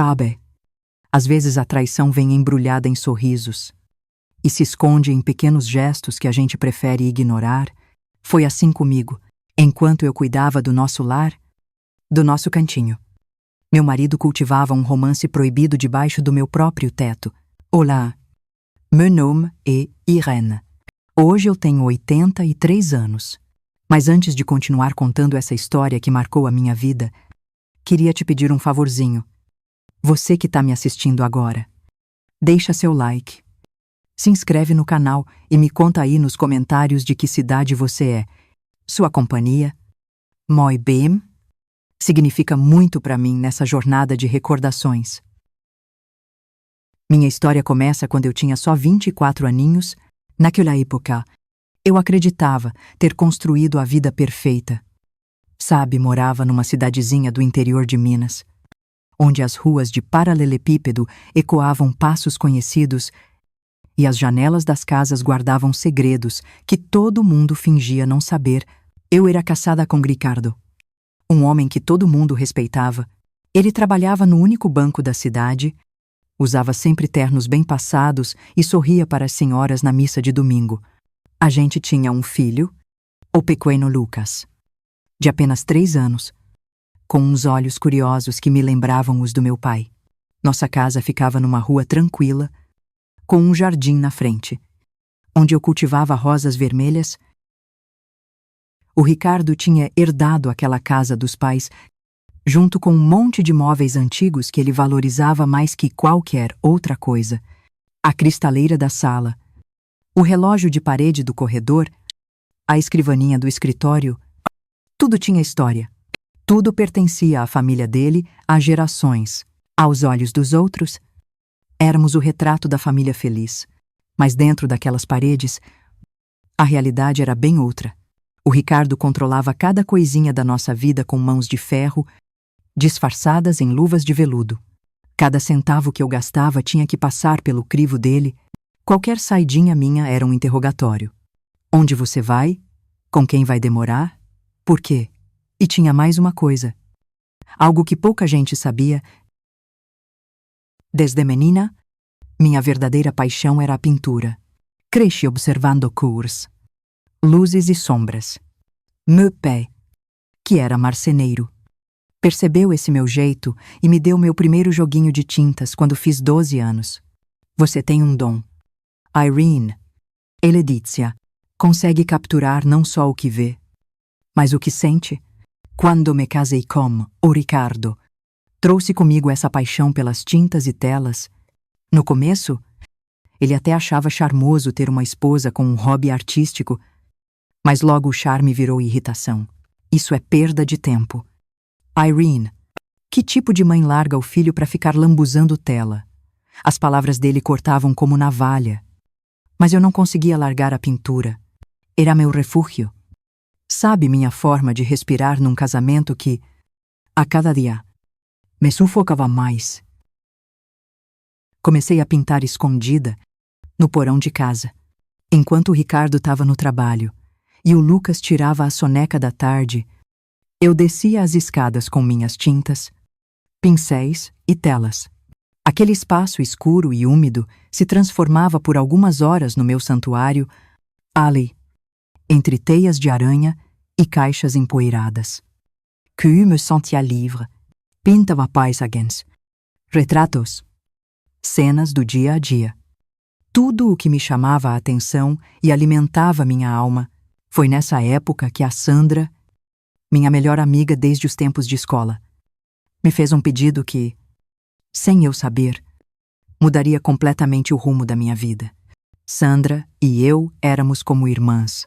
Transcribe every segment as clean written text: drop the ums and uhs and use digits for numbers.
Sabe, às vezes a traição vem embrulhada em sorrisos e se esconde em pequenos gestos que a gente prefere ignorar. Foi assim comigo, enquanto eu cuidava do nosso lar, do nosso cantinho. Meu marido cultivava um romance proibido debaixo do meu próprio teto. Olá, meu nome é Irene. Hoje eu tenho 83 anos. Mas antes de continuar contando essa história que marcou a minha vida, queria te pedir um favorzinho. Você que está me assistindo agora, deixa seu like, se inscreve no canal e me conta aí nos comentários de que cidade você é. Sua companhia, muito bem, significa muito para mim nessa jornada de recordações. Minha história começa quando eu tinha só 24 aninhos. Naquela época, eu acreditava ter construído a vida perfeita. Sabe, morava numa cidadezinha do interior de Minas, onde as ruas de paralelepípedo ecoavam passos conhecidos e as janelas das casas guardavam segredos que todo mundo fingia não saber. Eu era casada com Ricardo, um homem que todo mundo respeitava. Ele trabalhava no único banco da cidade, usava sempre ternos bem passados e sorria para as senhoras na missa de domingo. A gente tinha um filho, o pequeno Lucas, de apenas 3 anos, com uns olhos curiosos que me lembravam os do meu pai. Nossa casa ficava numa rua tranquila, com um jardim na frente, onde eu cultivava rosas vermelhas. O Ricardo tinha herdado aquela casa dos pais, junto com um monte de móveis antigos que ele valorizava mais que qualquer outra coisa. A cristaleira da sala, o relógio de parede do corredor, a escrivaninha do escritório, tudo tinha história. Tudo pertencia à família dele há gerações. Aos olhos dos outros, éramos o retrato da família feliz. Mas dentro daquelas paredes, a realidade era bem outra. O Ricardo controlava cada coisinha da nossa vida com mãos de ferro, disfarçadas em luvas de veludo. Cada centavo que eu gastava tinha que passar pelo crivo dele. Qualquer saidinha minha era um interrogatório. Onde você vai? Com quem vai demorar? Por quê? E tinha mais uma coisa. Algo que pouca gente sabia. Desde menina, minha verdadeira paixão era a pintura. Cresci observando cores, luzes e sombras. Meu pai, que era marceneiro, percebeu esse meu jeito e me deu meu primeiro joguinho de tintas quando fiz 12 anos. Você tem um dom. Irene, Eledícia, consegue capturar não só o que vê, mas o que sente. Quando me casei com o Ricardo, trouxe comigo essa paixão pelas tintas e telas. No começo, ele até achava charmoso ter uma esposa com um hobby artístico, mas logo o charme virou irritação. Isso é perda de tempo. Irene, que tipo de mãe larga o filho para ficar lambuzando tela? As palavras dele cortavam como navalha. Mas eu não conseguia largar a pintura. Era meu refúgio. Sabe, minha forma de respirar num casamento que, a cada dia, me sufocava mais. Comecei a pintar escondida, no porão de casa, enquanto o Ricardo estava no trabalho e o Lucas tirava a soneca da tarde. Eu descia as escadas com minhas tintas, pincéis e telas. Aquele espaço escuro e úmido se transformava por algumas horas no meu santuário, ali, entre teias de aranha e caixas empoeiradas. Que eu me sentia livre. Pintava paisagens, retratos, cenas do dia a dia. Tudo o que me chamava a atenção e alimentava minha alma. Foi nessa época que a Sandra, minha melhor amiga desde os tempos de escola, me fez um pedido que, sem eu saber, mudaria completamente o rumo da minha vida. Sandra e eu éramos como irmãs.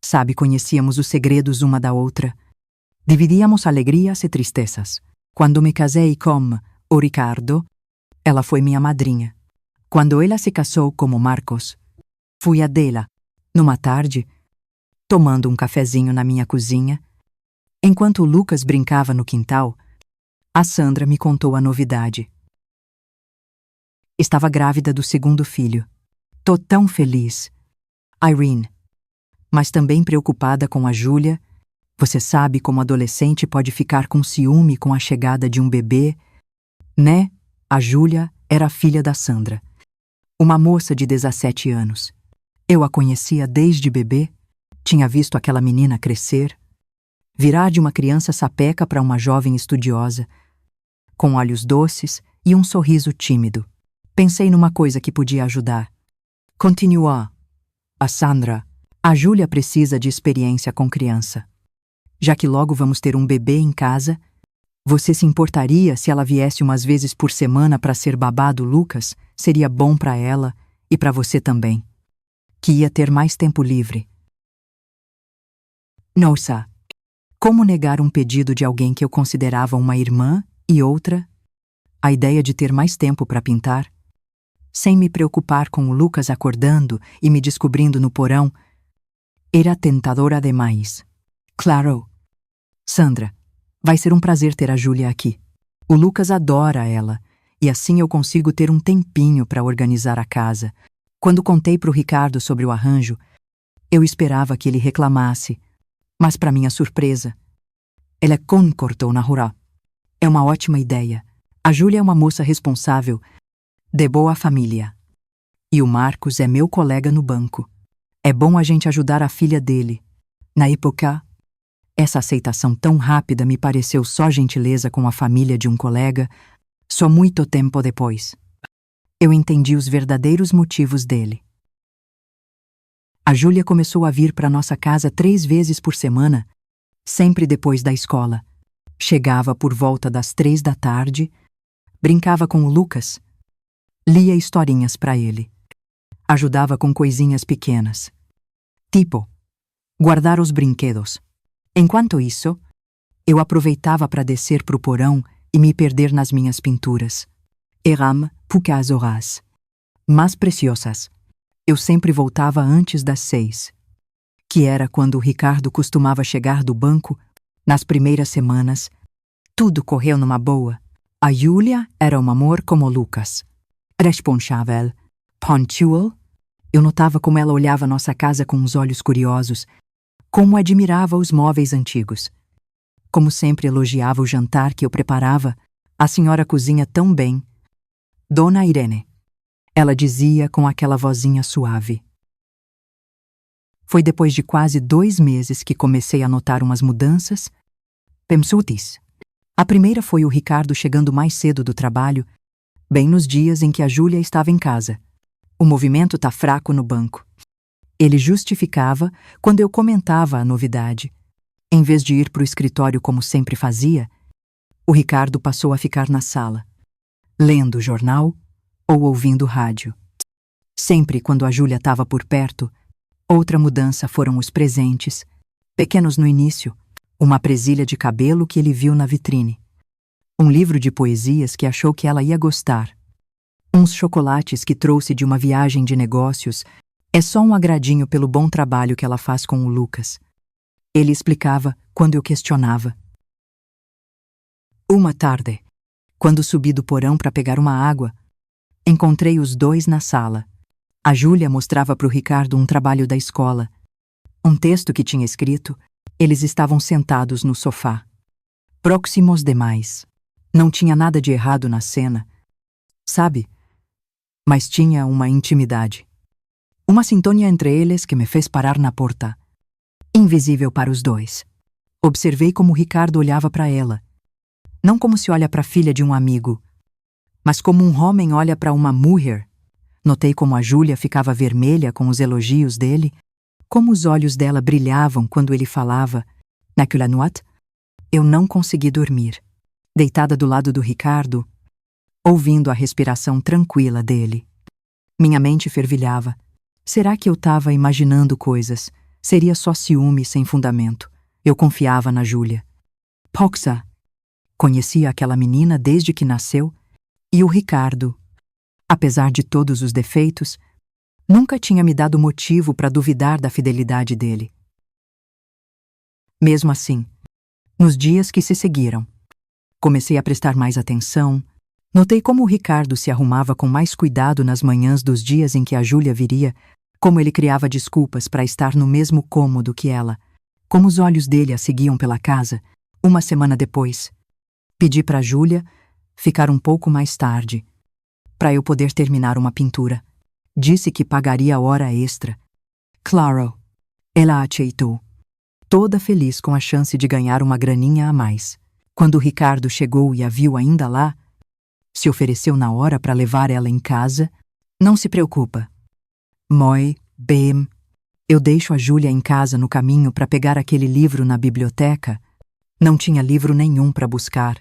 Sabe, conhecíamos os segredos uma da outra. Dividíamos alegrias e tristezas. Quando me casei com o Ricardo, ela foi minha madrinha. Quando ela se casou com o Marcos, fui a dela, numa tarde, tomando um cafezinho na minha cozinha. Enquanto o Lucas brincava no quintal, a Sandra me contou a novidade. Estava grávida do segundo filho. Tô tão feliz. Irene, mas também preocupada com a Júlia. Você sabe como adolescente pode ficar com ciúme com a chegada de um bebê, né? A Júlia era filha da Sandra, uma moça de 17 anos. Eu a conhecia desde bebê, tinha visto aquela menina crescer, virar de uma criança sapeca para uma jovem estudiosa, com olhos doces e um sorriso tímido. Pensei numa coisa que podia ajudar. Continuou. A Sandra. A Júlia precisa de experiência com criança. Já que logo vamos ter um bebê em casa, você se importaria se ela viesse umas vezes por semana para ser babá do Lucas? Seria bom para ela e para você também, que ia ter mais tempo livre. Nossa, como negar um pedido de alguém que eu considerava uma irmã e outra? A ideia de ter mais tempo para pintar, sem me preocupar com o Lucas acordando e me descobrindo no porão, era tentadora demais. Claro. Sandra, vai ser um prazer ter a Júlia aqui. O Lucas adora ela, e assim eu consigo ter um tempinho para organizar a casa. Quando contei para o Ricardo sobre o arranjo, eu esperava que ele reclamasse, mas para minha surpresa, ele concordou na hora. É uma ótima ideia. A Júlia é uma moça responsável, de boa família. E o Marcos é meu colega no banco. É bom a gente ajudar a filha dele. Na época, essa aceitação tão rápida me pareceu só gentileza com a família de um colega, só muito tempo depois. Eu entendi os verdadeiros motivos dele. A Júlia começou a vir para nossa casa 3 vezes por semana, sempre depois da escola. Chegava por volta das 3 da tarde, brincava com o Lucas, lia historinhas para ele. Ajudava com coisinhas pequenas. Tipo, guardar os brinquedos. Enquanto isso, eu aproveitava para descer para o porão e me perder nas minhas pinturas. Eram poucas horas, mas preciosas. Eu sempre voltava antes das 6, que era quando o Ricardo costumava chegar do banco. Nas primeiras semanas, tudo correu numa boa. A Júlia era um amor como o Lucas. Responsável, punctual. Eu notava como ela olhava nossa casa com os olhos curiosos, como admirava os móveis antigos. Como sempre elogiava o jantar que eu preparava. A senhora cozinha tão bem. Dona Irene. Ela dizia com aquela vozinha suave. Foi depois de quase 2 meses que comecei a notar umas mudanças. Pensutis. A primeira foi o Ricardo chegando mais cedo do trabalho, bem nos dias em que a Júlia estava em casa. O movimento tá fraco no banco. Ele justificava quando eu comentava a novidade. Em vez de ir para o escritório como sempre fazia, o Ricardo passou a ficar na sala, lendo o jornal ou ouvindo rádio. Sempre quando a Júlia estava por perto, outra mudança foram os presentes, pequenos no início, uma presilha de cabelo que ele viu na vitrine, um livro de poesias que achou que ela ia gostar, uns chocolates que trouxe de uma viagem de negócios. É só um agradinho pelo bom trabalho que ela faz com o Lucas. Ele explicava quando eu questionava. Uma tarde, quando subi do porão para pegar uma água, encontrei os dois na sala. A Júlia mostrava para o Ricardo um trabalho da escola, um texto que tinha escrito. Eles estavam sentados no sofá, próximos demais. Não tinha nada de errado na cena, sabe? Mas tinha uma intimidade. Uma sintonia entre eles que me fez parar na porta. Invisível para os dois. Observei como Ricardo olhava para ela. Não como se olha para a filha de um amigo, mas como um homem olha para uma mulher. Notei como a Júlia ficava vermelha com os elogios dele, como os olhos dela brilhavam quando ele falava. Naquela noite, eu não consegui dormir, deitada do lado do Ricardo, ouvindo a respiração tranquila dele. Minha mente fervilhava. Será que eu estava imaginando coisas? Seria só ciúme sem fundamento. Eu confiava na Júlia. Poxa! Conhecia aquela menina desde que nasceu, e o Ricardo, apesar de todos os defeitos, nunca tinha me dado motivo para duvidar da fidelidade dele. Mesmo assim, nos dias que se seguiram, comecei a prestar mais atenção. Notei como o Ricardo se arrumava com mais cuidado nas manhãs dos dias em que a Júlia viria, como ele criava desculpas para estar no mesmo cômodo que ela, como os olhos dele a seguiam pela casa. Uma semana depois, pedi para a Júlia ficar um pouco mais tarde, para eu poder terminar uma pintura. Disse que pagaria hora extra. Claro, ela aceitou, toda feliz com a chance de ganhar uma graninha a mais. Quando o Ricardo chegou e a viu ainda lá, se ofereceu na hora para levar ela em casa. Não se preocupa. Moi, bem, eu deixo a Júlia em casa no caminho para pegar aquele livro na biblioteca. Não tinha livro nenhum para buscar.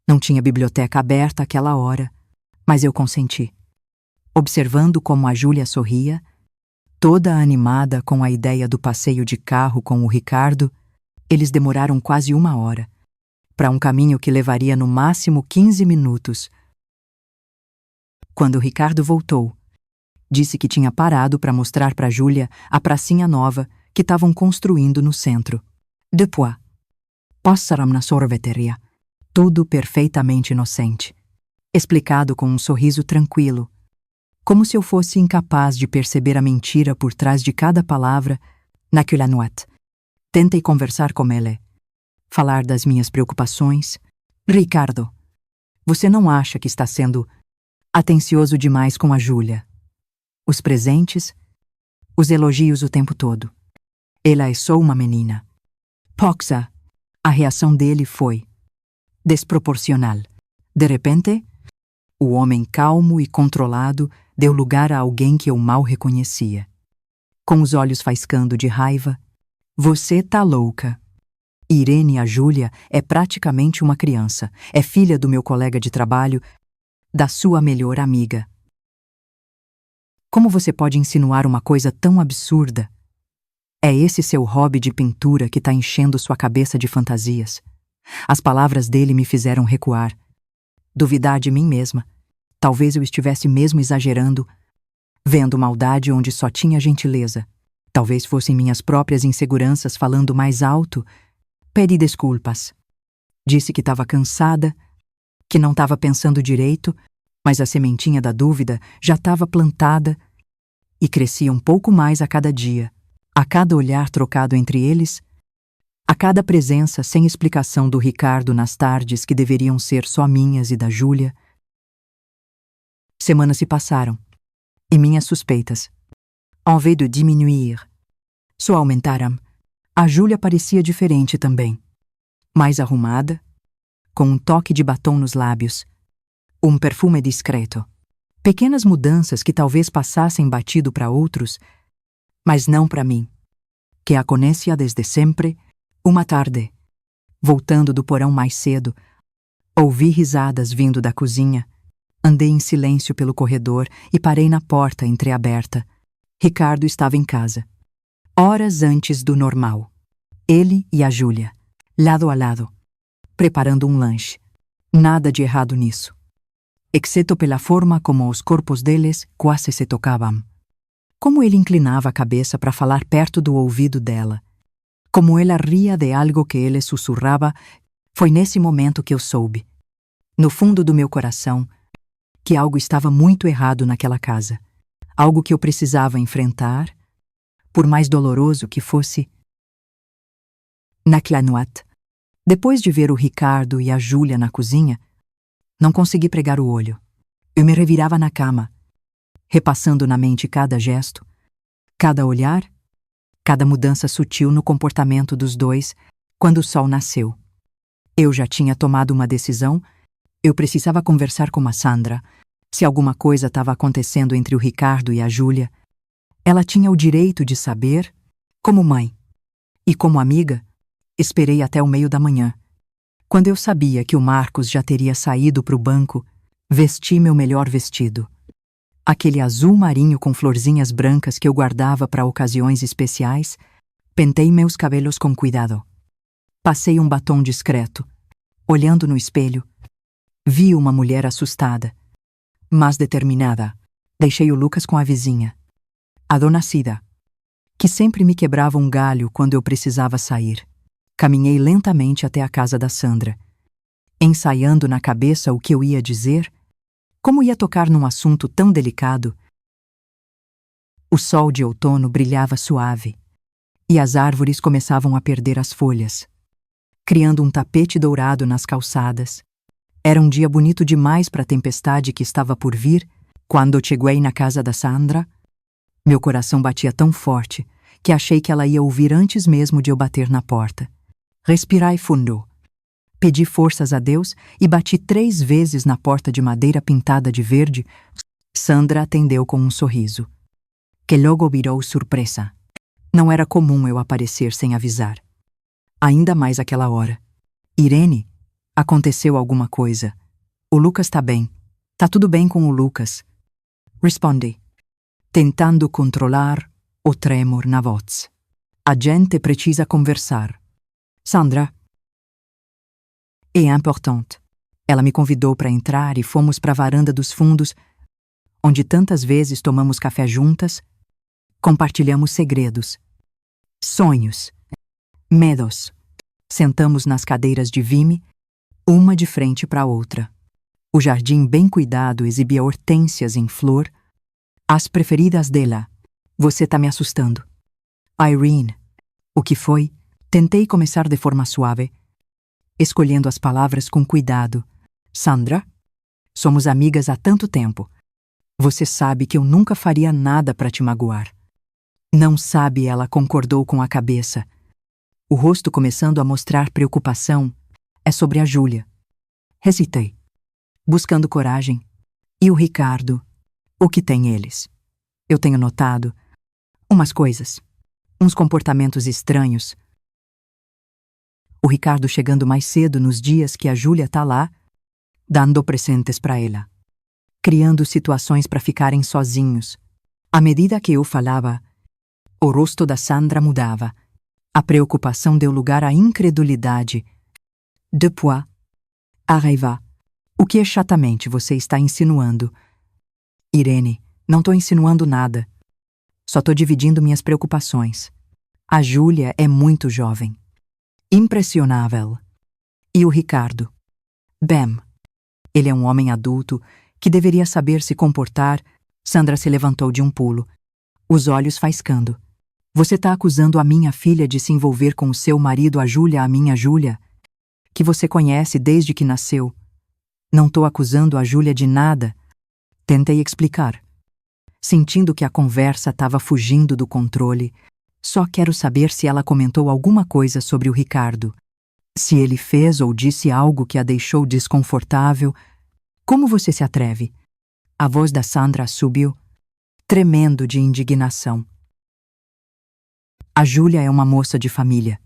Não tinha biblioteca aberta àquela hora, mas eu consenti. Observando como a Júlia sorria, toda animada com a ideia do passeio de carro com o Ricardo, eles demoraram quase 1 hora, para um caminho que levaria no máximo 15 minutos. Quando o Ricardo voltou, disse que tinha parado para mostrar para Júlia a pracinha nova que estavam construindo no centro. Depois, passaram na sorveteria, tudo perfeitamente inocente, explicado com um sorriso tranquilo, como se eu fosse incapaz de perceber a mentira por trás de cada palavra naquela noite. Tentei conversar com ele, falar das minhas preocupações. Ricardo, você não acha que está sendo atencioso demais com a Júlia? Os presentes, os elogios o tempo todo. Ela é só uma menina. Poxa, a reação dele foi desproporcional. De repente, o homem calmo e controlado deu lugar a alguém que eu mal reconhecia. Com os olhos faiscando de raiva, você tá louca. Irene, a Júlia, é praticamente uma criança. É filha do meu colega de trabalho, da sua melhor amiga. Como você pode insinuar uma coisa tão absurda? É esse seu hobby de pintura que está enchendo sua cabeça de fantasias. As palavras dele me fizeram recuar, duvidar de mim mesma. Talvez eu estivesse mesmo exagerando, vendo maldade onde só tinha gentileza. Talvez fossem minhas próprias inseguranças falando mais alto. Pedi desculpas. Disse que estava cansada, que não estava pensando direito, mas a sementinha da dúvida já estava plantada e crescia um pouco mais a cada dia, a cada olhar trocado entre eles, a cada presença sem explicação do Ricardo nas tardes que deveriam ser só minhas e da Júlia. Semanas se passaram, e minhas suspeitas, en vez de diminuir, só aumentaram. A Júlia parecia diferente também. Mais arrumada, com um toque de batom nos lábios, um perfume discreto. Pequenas mudanças que talvez passassem batido para outros, mas não para mim, que a conhecia desde sempre. Uma tarde, voltando do porão mais cedo, ouvi risadas vindo da cozinha. Andei em silêncio pelo corredor e parei na porta entreaberta. Ricardo estava em casa, horas antes do normal. Ele e a Júlia, lado a lado, preparando um lanche. Nada de errado nisso, exceto pela forma como os corpos deles quase se tocavam. Como ele inclinava a cabeça para falar perto do ouvido dela. Como ela ria de algo que ele sussurrava. Foi nesse momento que eu soube, no fundo do meu coração, que algo estava muito errado naquela casa. Algo que eu precisava enfrentar, por mais doloroso que fosse. Naquela noite, depois de ver o Ricardo e a Júlia na cozinha, não consegui pregar o olho. Eu me revirava na cama, repassando na mente cada gesto, cada olhar, cada mudança sutil no comportamento dos dois quando o sol nasceu. Eu já tinha tomado uma decisão. Eu precisava conversar com a Sandra. Se alguma coisa estava acontecendo entre o Ricardo e a Júlia, ela tinha o direito de saber. Como mãe e como amiga, esperei até o meio da manhã. Quando eu sabia que o Marcos já teria saído para o banco, vesti meu melhor vestido. Aquele azul marinho com florzinhas brancas que eu guardava para ocasiões especiais. Pentei meus cabelos com cuidado. Passei um batom discreto. Olhando no espelho, vi uma mulher assustada, mas determinada. Deixei o Lucas com a vizinha, a dona Cida, que sempre me quebrava um galho quando eu precisava sair. Caminhei lentamente até a casa da Sandra, ensaiando na cabeça o que eu ia dizer, como ia tocar num assunto tão delicado. O sol de outono brilhava suave, e as árvores começavam a perder as folhas, criando um tapete dourado nas calçadas. Era um dia bonito demais para a tempestade que estava por vir. Quando cheguei na casa da Sandra, meu coração batia tão forte que achei que ela ia ouvir antes mesmo de eu bater na porta. Respirai fundo. Pedi forças a Deus e bati 3 vezes na porta de madeira pintada de verde. Sandra atendeu com um sorriso, que logo virou surpresa. Não era comum eu aparecer sem avisar. Ainda mais aquela hora. Irene, aconteceu alguma coisa. O Lucas tá bem. Tá tudo bem com o Lucas. Respondi, tentando controlar o tremor na voz. A gente precisa conversar. Sandra. É importante. Ela me convidou para entrar e fomos para a varanda dos fundos, onde tantas vezes tomamos café juntas, compartilhamos segredos, sonhos, medos. Sentamos nas cadeiras de vime, uma de frente para a outra. O jardim bem cuidado exibia hortênsias em flor, as preferidas dela. Você tá me assustando. Irene. O que foi? Tentei começar de forma suave, escolhendo as palavras com cuidado. Sandra, somos amigas há tanto tempo. Você sabe que eu nunca faria nada para te magoar. Não sabe, ela concordou com a cabeça. O rosto começando a mostrar preocupação. É sobre a Júlia. Hesitei, buscando coragem. E o Ricardo? O que tem eles? Eu tenho notado umas coisas, uns comportamentos estranhos. O Ricardo chegando mais cedo nos dias que a Júlia tá lá, dando presentes para ela, criando situações para ficarem sozinhos. À medida que eu falava, o rosto da Sandra mudava. A preocupação deu lugar à incredulidade. Depois, a raiva. O que exatamente você está insinuando? Irene, não tô insinuando nada. Só tô dividindo minhas preocupações. A Júlia é muito jovem. Impressionável. E o Ricardo? Bem, ele é um homem adulto que deveria saber se comportar. Sandra se levantou de um pulo, os olhos faiscando. Você tá acusando a minha filha de se envolver com o seu marido, a Júlia, a minha Júlia, que você conhece desde que nasceu. Não tô acusando a Júlia de nada. Tentei explicar, sentindo que a conversa estava fugindo do controle. Só quero saber se ela comentou alguma coisa sobre o Ricardo. Se ele fez ou disse algo que a deixou desconfortável. Como você se atreve? A voz da Sandra subiu, tremendo de indignação. A Júlia é uma moça de família.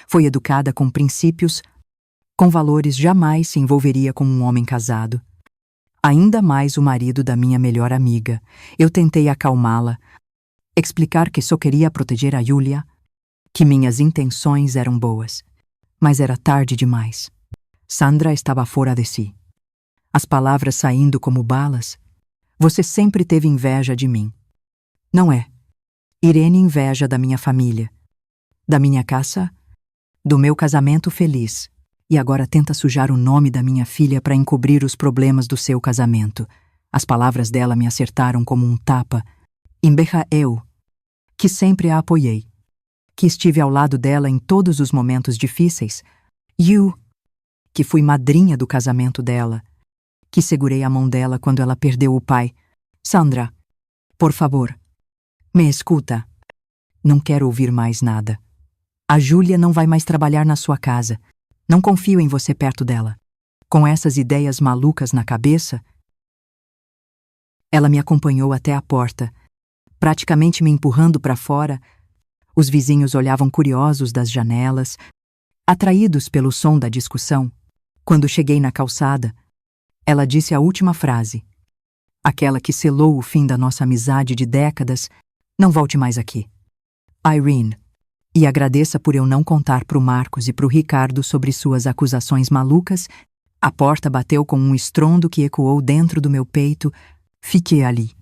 Foi educada com princípios, com valores. Jamais se envolveria com um homem casado. Ainda mais o marido da minha melhor amiga. Eu tentei acalmá-la, explicar que só queria proteger a Júlia, que minhas intenções eram boas. Mas era tarde demais. Sandra estava fora de si. As palavras saindo como balas. Você sempre teve inveja de mim. Não é? Irene inveja da minha família, da minha casa, do meu casamento feliz. E agora tenta sujar o nome da minha filha para encobrir os problemas do seu casamento. As palavras dela me acertaram como um tapa. Emberra eu, que sempre a apoiei, que estive ao lado dela em todos os momentos difíceis. Eu, que fui madrinha do casamento dela, que segurei a mão dela quando ela perdeu o pai. Sandra, por favor, me escuta. Não quero ouvir mais nada. A Júlia não vai mais trabalhar na sua casa. Não confio em você perto dela. Com essas ideias malucas na cabeça, ela me acompanhou até a porta, praticamente me empurrando para fora. Os vizinhos olhavam curiosos das janelas, atraídos pelo som da discussão. Quando cheguei na calçada, ela disse a última frase, aquela que selou o fim da nossa amizade de décadas: não volte mais aqui. Irene. E agradeça por eu não contar pro Marcos e pro Ricardo sobre suas acusações malucas. A porta bateu com um estrondo que ecoou dentro do meu peito. Fiquei ali,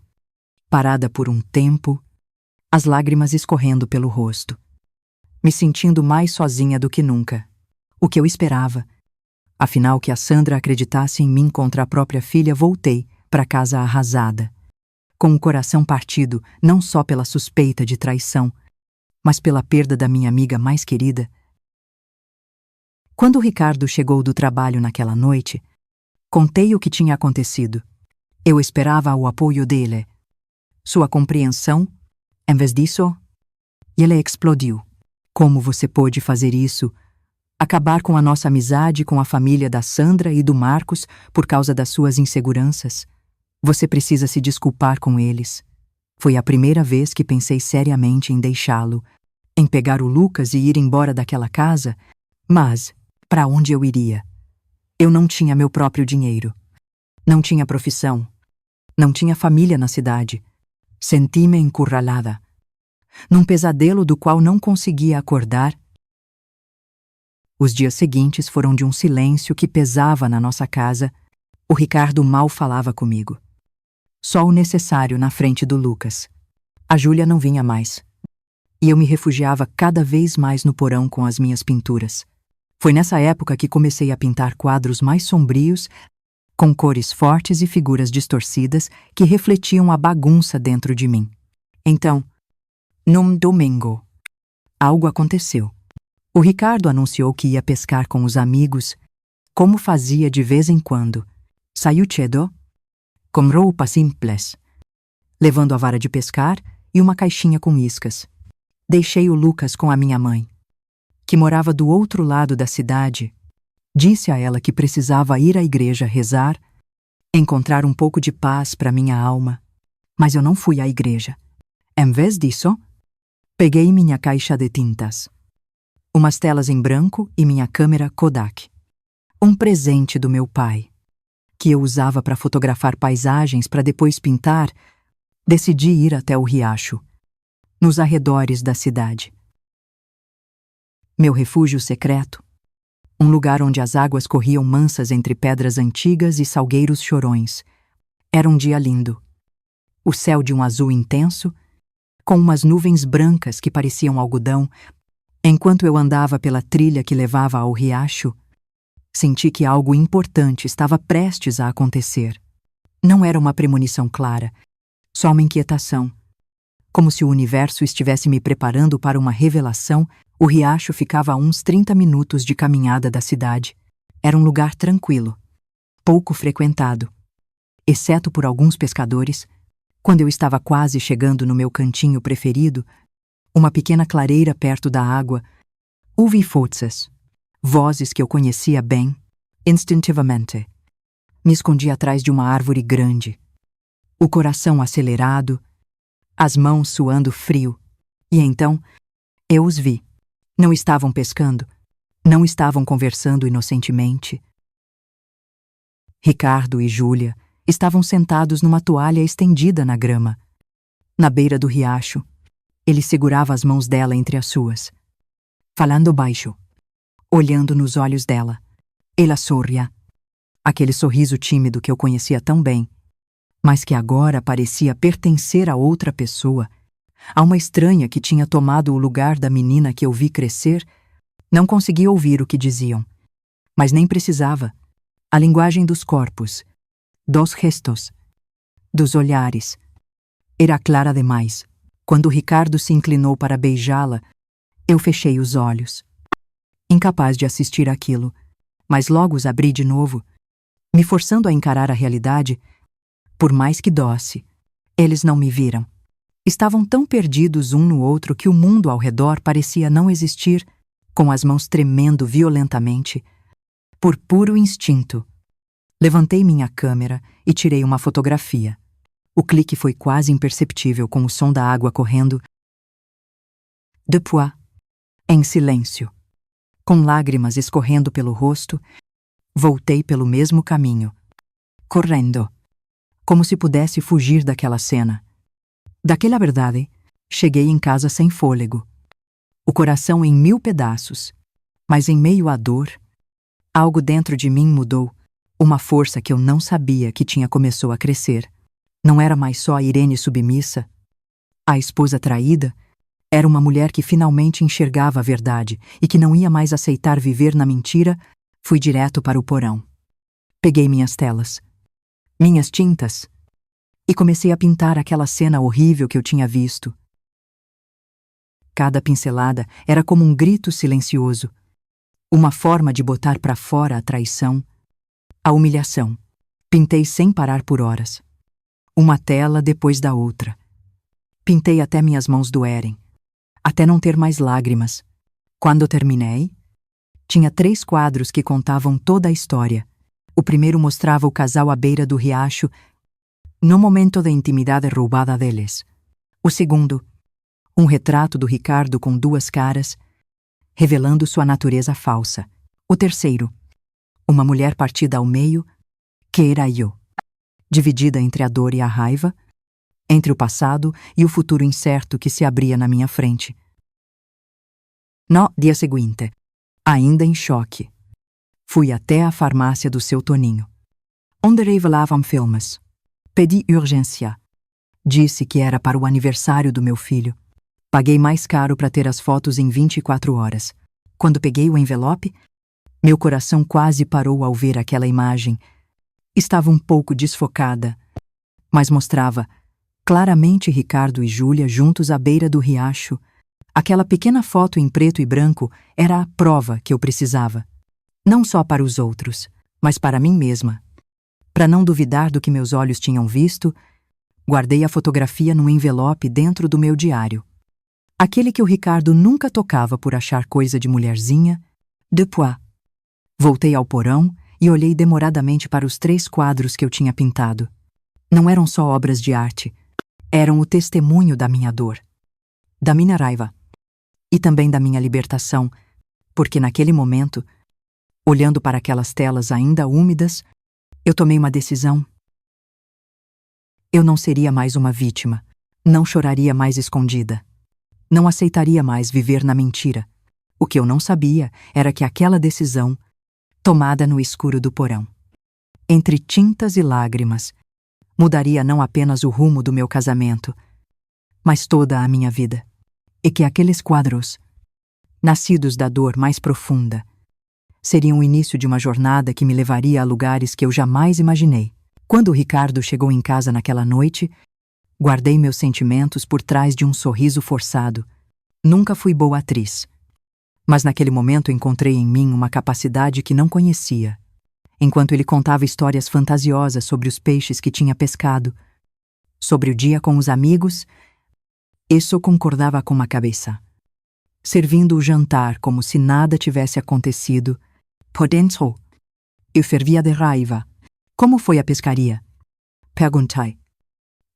parada por um tempo, as lágrimas escorrendo pelo rosto, me sentindo mais sozinha do que nunca. O que eu esperava? Afinal, que a Sandra acreditasse em mim contra a própria filha. Voltei para casa arrasada, com o coração partido, não só pela suspeita de traição, mas pela perda da minha amiga mais querida. Quando o Ricardo chegou do trabalho naquela noite, Contei o que tinha acontecido. Eu esperava o apoio dele, sua compreensão. Em vez disso, ele explodiu. Como você pôde fazer isso? Acabar com a nossa amizade com a família da Sandra e do Marcos por causa das suas inseguranças? Você precisa se desculpar com eles. Foi a primeira vez que pensei seriamente em deixá-lo, em pegar o Lucas e ir embora daquela casa, mas para onde eu iria? Eu não tinha meu próprio dinheiro. Não tinha profissão. Não tinha família na cidade. Senti-me encurralada, num pesadelo do qual não conseguia acordar. Os dias seguintes foram de um silêncio que pesava na nossa casa. O Ricardo mal falava comigo. Só o necessário na frente do Lucas. A Júlia não vinha mais. E eu me refugiava cada vez mais no porão com as minhas pinturas. Foi nessa época que comecei a pintar quadros mais sombrios, com cores fortes e figuras distorcidas que refletiam a bagunça dentro de mim. Então, num domingo, algo aconteceu. O Ricardo anunciou que ia pescar com os amigos, como fazia de vez em quando. Saiu cedo, com roupa simples, levando a vara de pescar e uma caixinha com iscas. Deixei o Lucas com a minha mãe, que morava do outro lado da cidade. Disse a ela que precisava ir à igreja rezar, encontrar um pouco de paz para minha alma. Mas eu não fui à igreja. Em vez disso, peguei minha caixa de tintas, umas telas em branco e minha câmera Kodak. Um presente do meu pai, que eu usava para fotografar paisagens para depois pintar. Decidi ir até o riacho, nos arredores da cidade. Meu refúgio secreto, um lugar onde as águas corriam mansas entre pedras antigas e salgueiros chorões. Era um dia lindo. O céu de um azul intenso, com umas nuvens brancas que pareciam algodão. Enquanto eu andava pela trilha que levava ao riacho, senti que algo importante estava prestes a acontecer. Não era uma premonição clara, só uma inquietação. Como se o universo estivesse me preparando para uma revelação. O riacho ficava a uns 30 minutos de caminhada da cidade. Era um lugar tranquilo, pouco frequentado, exceto por alguns pescadores. Quando eu estava quase chegando no meu cantinho preferido, uma pequena clareira perto da água, ouvi vozes que eu conhecia bem. Instintivamente, me escondi atrás de uma árvore grande, o coração acelerado, as mãos suando frio. E então, eu os vi. Não estavam pescando, não estavam conversando inocentemente. Ricardo e Júlia estavam sentados numa toalha estendida na grama. Na beira do riacho, ele segurava as mãos dela entre as suas, falando baixo, olhando nos olhos dela. Ela sorria, aquele sorriso tímido que eu conhecia tão bem, mas que agora parecia pertencer a outra pessoa, a uma estranha que tinha tomado o lugar da menina que eu vi crescer. Não conseguia ouvir o que diziam, mas nem precisava. A linguagem dos corpos, dos gestos, dos olhares, era clara demais. Quando Ricardo se inclinou para beijá-la, eu fechei os olhos, incapaz de assistir aquilo, mas logo os abri de novo, me forçando a encarar a realidade. Por mais que dosse, eles não me viram. Estavam tão perdidos um no outro que o mundo ao redor parecia não existir, com as mãos tremendo violentamente. Por puro instinto, levantei minha câmera e tirei uma fotografia. O clique foi quase imperceptível com o som da água correndo. Depois, em silêncio, com lágrimas escorrendo pelo rosto, voltei pelo mesmo caminho, correndo, como se pudesse fugir daquela cena. Daquela verdade, cheguei em casa sem fôlego, o coração em 1000 pedaços, mas em meio à dor, algo dentro de mim mudou. Uma força que eu não sabia que tinha começou a crescer. Não era mais só a Irene submissa, a esposa traída. Era uma mulher que finalmente enxergava a verdade e que não ia mais aceitar viver na mentira. Fui direto para o porão. Peguei minhas telas, minhas tintas, e comecei a pintar aquela cena horrível que eu tinha visto. Cada pincelada era como um grito silencioso, uma forma de botar para fora a traição, a humilhação, Pintei sem parar por horas. Uma tela depois da outra. Pintei até minhas mãos doerem, até não ter mais lágrimas. Quando terminei, tinha 3 quadros que contavam toda a história. O primeiro mostrava o casal à beira do riacho, no momento da intimidade roubada deles. O segundo, um retrato do Ricardo com 2 caras, revelando sua natureza falsa. O terceiro, uma mulher partida ao meio, que era eu, dividida entre a dor e a raiva, entre o passado e o futuro incerto que se abria na minha frente. No dia seguinte, ainda em choque, fui até a farmácia do seu Toninho, onde revelavam filmes. Pedi urgência. Disse que era para o aniversário do meu filho. Paguei mais caro para ter as fotos em 24 horas. Quando peguei o envelope, meu coração quase parou ao ver aquela imagem. Estava um pouco desfocada, mas mostrava claramente Ricardo e Júlia juntos à beira do riacho. Aquela pequena foto em preto e branco era a prova que eu precisava. Não só para os outros, mas para mim mesma. Para não duvidar do que meus olhos tinham visto, guardei a fotografia num envelope dentro do meu diário. Aquele que o Ricardo nunca tocava por achar coisa de mulherzinha, depois. Voltei ao porão e olhei demoradamente para os 3 quadros que eu tinha pintado. Não eram só obras de arte, eram o testemunho da minha dor, da minha raiva e também da minha libertação, porque naquele momento, olhando para aquelas telas ainda úmidas, eu tomei uma decisão. Eu não seria mais uma vítima, não choraria mais escondida, não aceitaria mais viver na mentira. O que eu não sabia era que aquela decisão, tomada no escuro do porão, entre tintas e lágrimas, mudaria não apenas o rumo do meu casamento, mas toda a minha vida. E que aqueles quadros, nascidos da dor mais profunda, seriam o início de uma jornada que me levaria a lugares que eu jamais imaginei. Quando o Ricardo chegou em casa naquela noite, guardei meus sentimentos por trás de um sorriso forçado. Nunca fui boa atriz, mas naquele momento encontrei em mim uma capacidade que não conhecia. Enquanto ele contava histórias fantasiosas sobre os peixes que tinha pescado, sobre o dia com os amigos, isso concordava com a cabeça. Servindo o jantar como se nada tivesse acontecido, por dentro, eu fervia de raiva. Como foi a pescaria? Perguntei,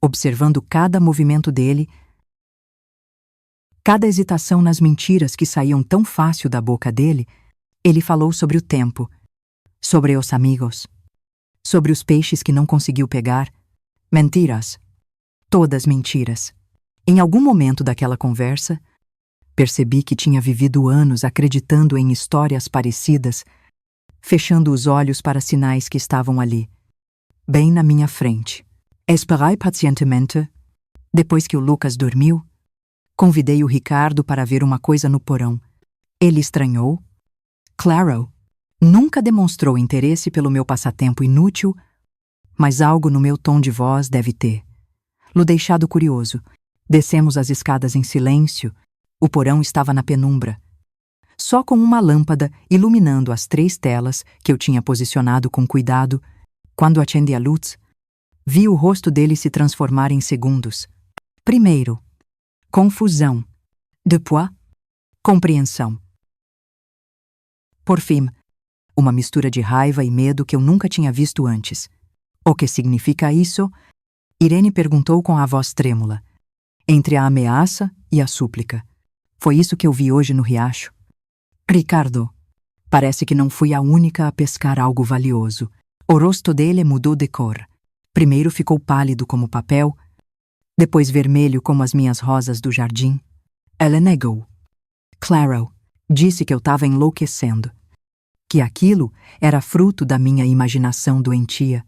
observando cada movimento dele, cada hesitação nas mentiras que saíam tão fácil da boca dele. Ele falou sobre o tempo, sobre os amigos, sobre os peixes que não conseguiu pegar. Mentiras. Todas mentiras. Em algum momento daquela conversa, percebi que tinha vivido anos acreditando em histórias parecidas, fechando os olhos para sinais que estavam ali, bem na minha frente. Esperei pacientemente. Depois que o Lucas dormiu, convidei o Ricardo para ver uma coisa no porão. Ele estranhou. Claro, nunca demonstrou interesse pelo meu passatempo inútil, mas algo no meu tom de voz deve ter lo deixado curioso. Descemos as escadas em silêncio. O porão estava na penumbra, só com uma lâmpada iluminando as 3 telas que eu tinha posicionado com cuidado. Quando acendi a luz, vi o rosto dele se transformar em segundos. Primeiro, confusão. Depois, compreensão. Por fim, uma mistura de raiva e medo que eu nunca tinha visto antes. O que significa isso? Irene perguntou com a voz trêmula, entre a ameaça e a súplica. Foi isso que eu vi hoje no riacho. Ricardo, parece que não fui a única a pescar algo valioso. O rosto dele mudou de cor. Primeiro ficou pálido como papel, depois vermelho como as minhas rosas do jardim. Ela negou. Claro, disse que eu estava enlouquecendo, que aquilo era fruto da minha imaginação doentia,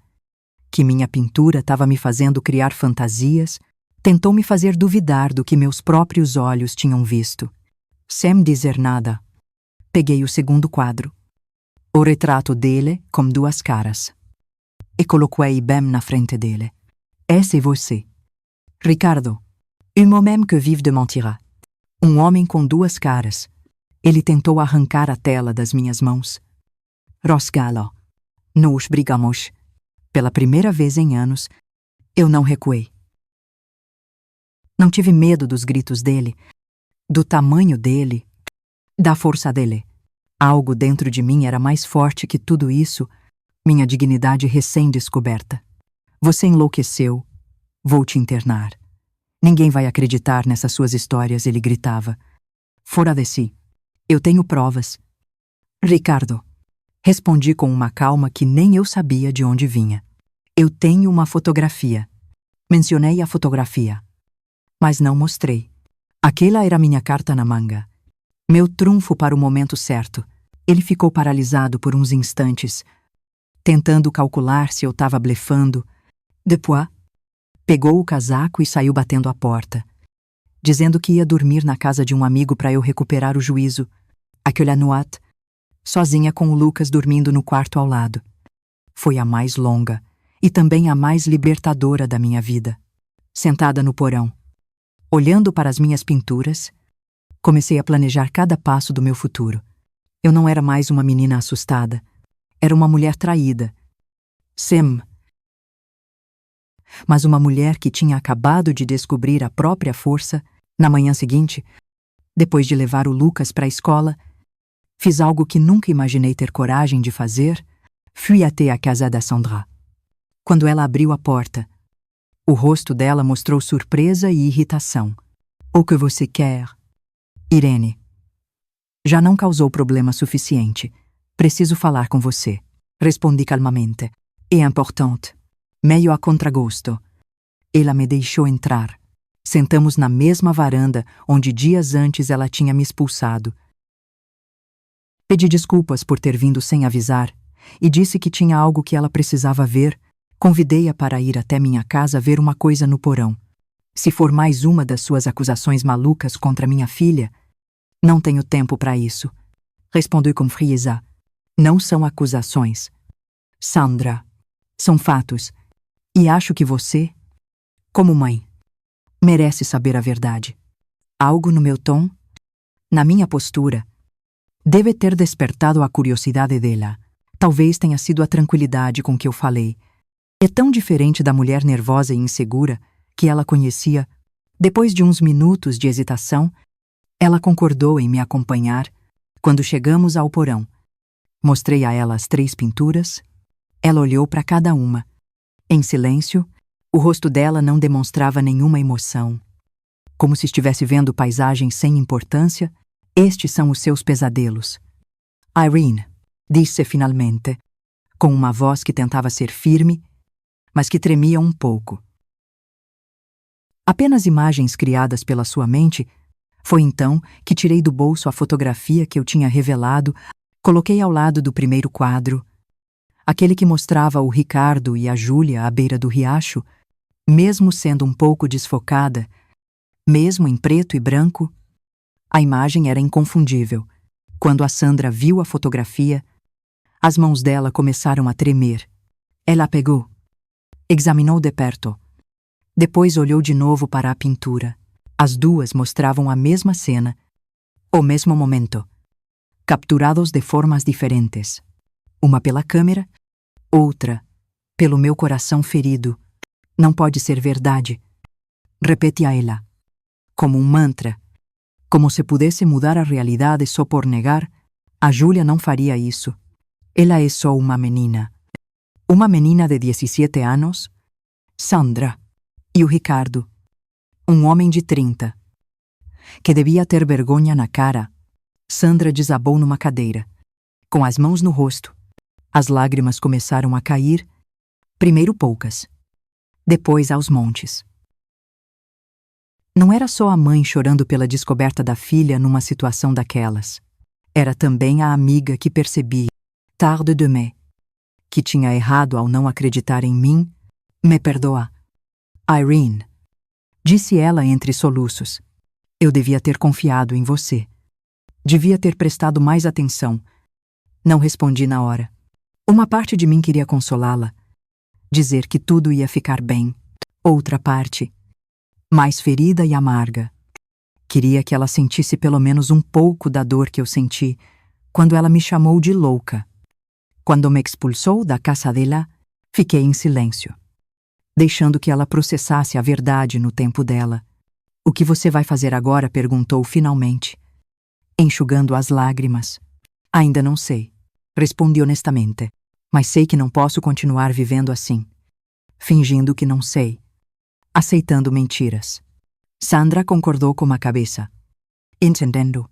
que minha pintura estava me fazendo criar fantasias. Tentou me fazer duvidar do que meus próprios olhos tinham visto. Sem dizer nada, peguei o segundo quadro, o retrato dele com 2 caras, e coloquei bem na frente dele. Esse é você, Ricardo, um homem que vive de mentira. Um homem com 2 caras. Ele tentou arrancar a tela das minhas mãos. Rosgalo. Nos brigamos. Pela primeira vez em anos, eu não recuei. Não tive medo dos gritos dele, do tamanho dele, da força dele. Algo dentro de mim era mais forte que tudo isso, minha dignidade recém-descoberta. Você enlouqueceu. Vou te internar. Ninguém vai acreditar nessas suas histórias, ele gritava. Fora de si. Eu tenho provas. Ricardo. Respondi com uma calma que nem eu sabia de onde vinha. Eu tenho uma fotografia. Mencionei a fotografia. Mas não mostrei. Aquela era minha carta na manga. Meu trunfo para o momento certo. Ele ficou paralisado por uns instantes, tentando calcular se eu estava blefando. Depois, pegou o casaco e saiu batendo a porta, dizendo que ia dormir na casa de um amigo para eu recuperar o juízo. Aquela noite, sozinha com o Lucas dormindo no quarto ao lado. Foi a mais longa e também a mais libertadora da minha vida. Sentada no porão, olhando para as minhas pinturas, comecei a planejar cada passo do meu futuro. Eu não era mais uma menina assustada. Era uma mulher traída. Sim. Mas uma mulher que tinha acabado de descobrir a própria força. Na manhã seguinte, depois de levar o Lucas para a escola, fiz algo que nunca imaginei ter coragem de fazer. Fui até a casa da Sandra. Quando ela abriu a porta, o rosto dela mostrou surpresa e irritação. O que você quer? Irene. Já não causou problema suficiente. Preciso falar com você. Respondi calmamente. É importante. Meio a contragosto. Ela me deixou entrar. Sentamos na mesma varanda onde dias antes ela tinha me expulsado. Pedi desculpas por ter vindo sem avisar e disse que tinha algo que ela precisava ver. Convidei-a para ir até minha casa ver uma coisa no porão. Se for mais uma das suas acusações malucas contra minha filha, não tenho tempo para isso. Respondi com frieza. Não são acusações, Sandra. São fatos. E acho que você, como mãe, merece saber a verdade. Algo no meu tom, na minha postura, deve ter despertado a curiosidade dela. Talvez tenha sido a tranquilidade com que eu falei. É tão diferente da mulher nervosa e insegura que ela conhecia. Depois de uns minutos de hesitação, ela concordou em me acompanhar. Quando chegamos ao porão, mostrei a ela as 3 pinturas. Ela olhou para cada uma. Em silêncio, o rosto dela não demonstrava nenhuma emoção. Como se estivesse vendo paisagens sem importância. Estes são os seus pesadelos. Irene, disse finalmente, com uma voz que tentava ser firme, mas que tremia um pouco. Apenas imagens criadas pela sua mente. Foi então que tirei do bolso a fotografia que eu tinha revelado, coloquei ao lado do primeiro quadro, aquele que mostrava o Ricardo e a Júlia à beira do riacho, mesmo sendo um pouco desfocada, mesmo em preto e branco, a imagem era inconfundível. Quando a Sandra viu a fotografia, as mãos dela começaram a tremer. Ela pegou, examinou de perto, depois olhou de novo para a pintura. As duas mostravam a mesma cena, o mesmo momento, capturados de formas diferentes. Uma pela câmera, outra pelo meu coração ferido. Não pode ser verdade. Repete a ela, como um mantra, como se pudesse mudar a realidade só por negar. A Júlia não faria isso. Ela é só uma menina. Uma menina de 17 anos, Sandra, e o Ricardo, um homem de 30, que devia ter vergonha na cara. Sandra desabou numa cadeira, com as mãos no rosto. As lágrimas começaram a cair, primeiro poucas, depois aos montes. Não era só a mãe chorando pela descoberta da filha numa situação daquelas. Era também a amiga que percebi, tarde demain, que tinha errado ao não acreditar em mim. Me perdoa, Irene, disse ela entre soluços. Eu devia ter confiado em você. Devia ter prestado mais atenção. Não respondi na hora. Uma parte de mim queria consolá-la, dizer que tudo ia ficar bem. Outra parte, mais ferida e amarga, queria que ela sentisse pelo menos um pouco da dor que eu senti quando ela me chamou de louca. Quando me expulsou da casa dela, Fiquei em silêncio, deixando que ela processasse a verdade no tempo dela. O que você vai fazer agora? Perguntou finalmente, enxugando as lágrimas. Ainda não sei, respondi honestamente, mas sei que não posso continuar vivendo assim, fingindo que não sei, aceitando mentiras. Sandra concordou com a cabeça. Entendendo.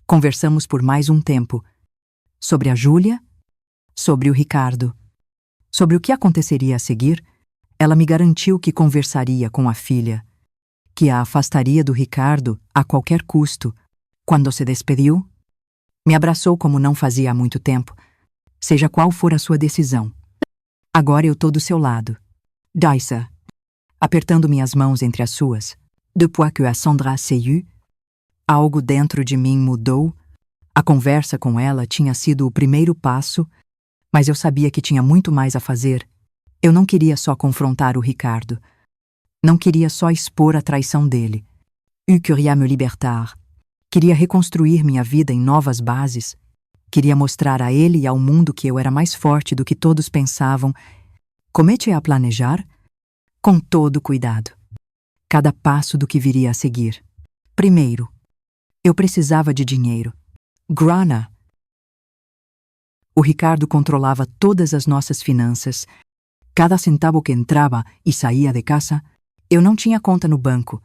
Conversamos por mais um tempo, sobre a Júlia, sobre o Ricardo, sobre o que aconteceria a seguir. Ela me garantiu que conversaria com a filha, que a afastaria do Ricardo a qualquer custo. Quando se despediu, me abraçou como não fazia há muito tempo. Seja qual for a sua decisão, agora eu tô do seu lado. Daissa, apertando minhas mãos entre as suas. Depuis que a Sandra saiu, algo dentro de mim mudou. A conversa com ela tinha sido o primeiro passo, mas eu sabia que tinha muito mais a fazer. Eu não queria só confrontar o Ricardo. Não queria só expor a traição dele. Eu queria me libertar. Queria reconstruir minha vida em novas bases. Queria mostrar a ele e ao mundo que eu era mais forte do que todos pensavam. Comecei a planejar com todo cuidado cada passo do que viria a seguir. Primeiro, eu precisava de dinheiro. Grana. O Ricardo controlava todas as nossas finanças. Cada centavo que entrava e saía de casa, eu não tinha conta no banco.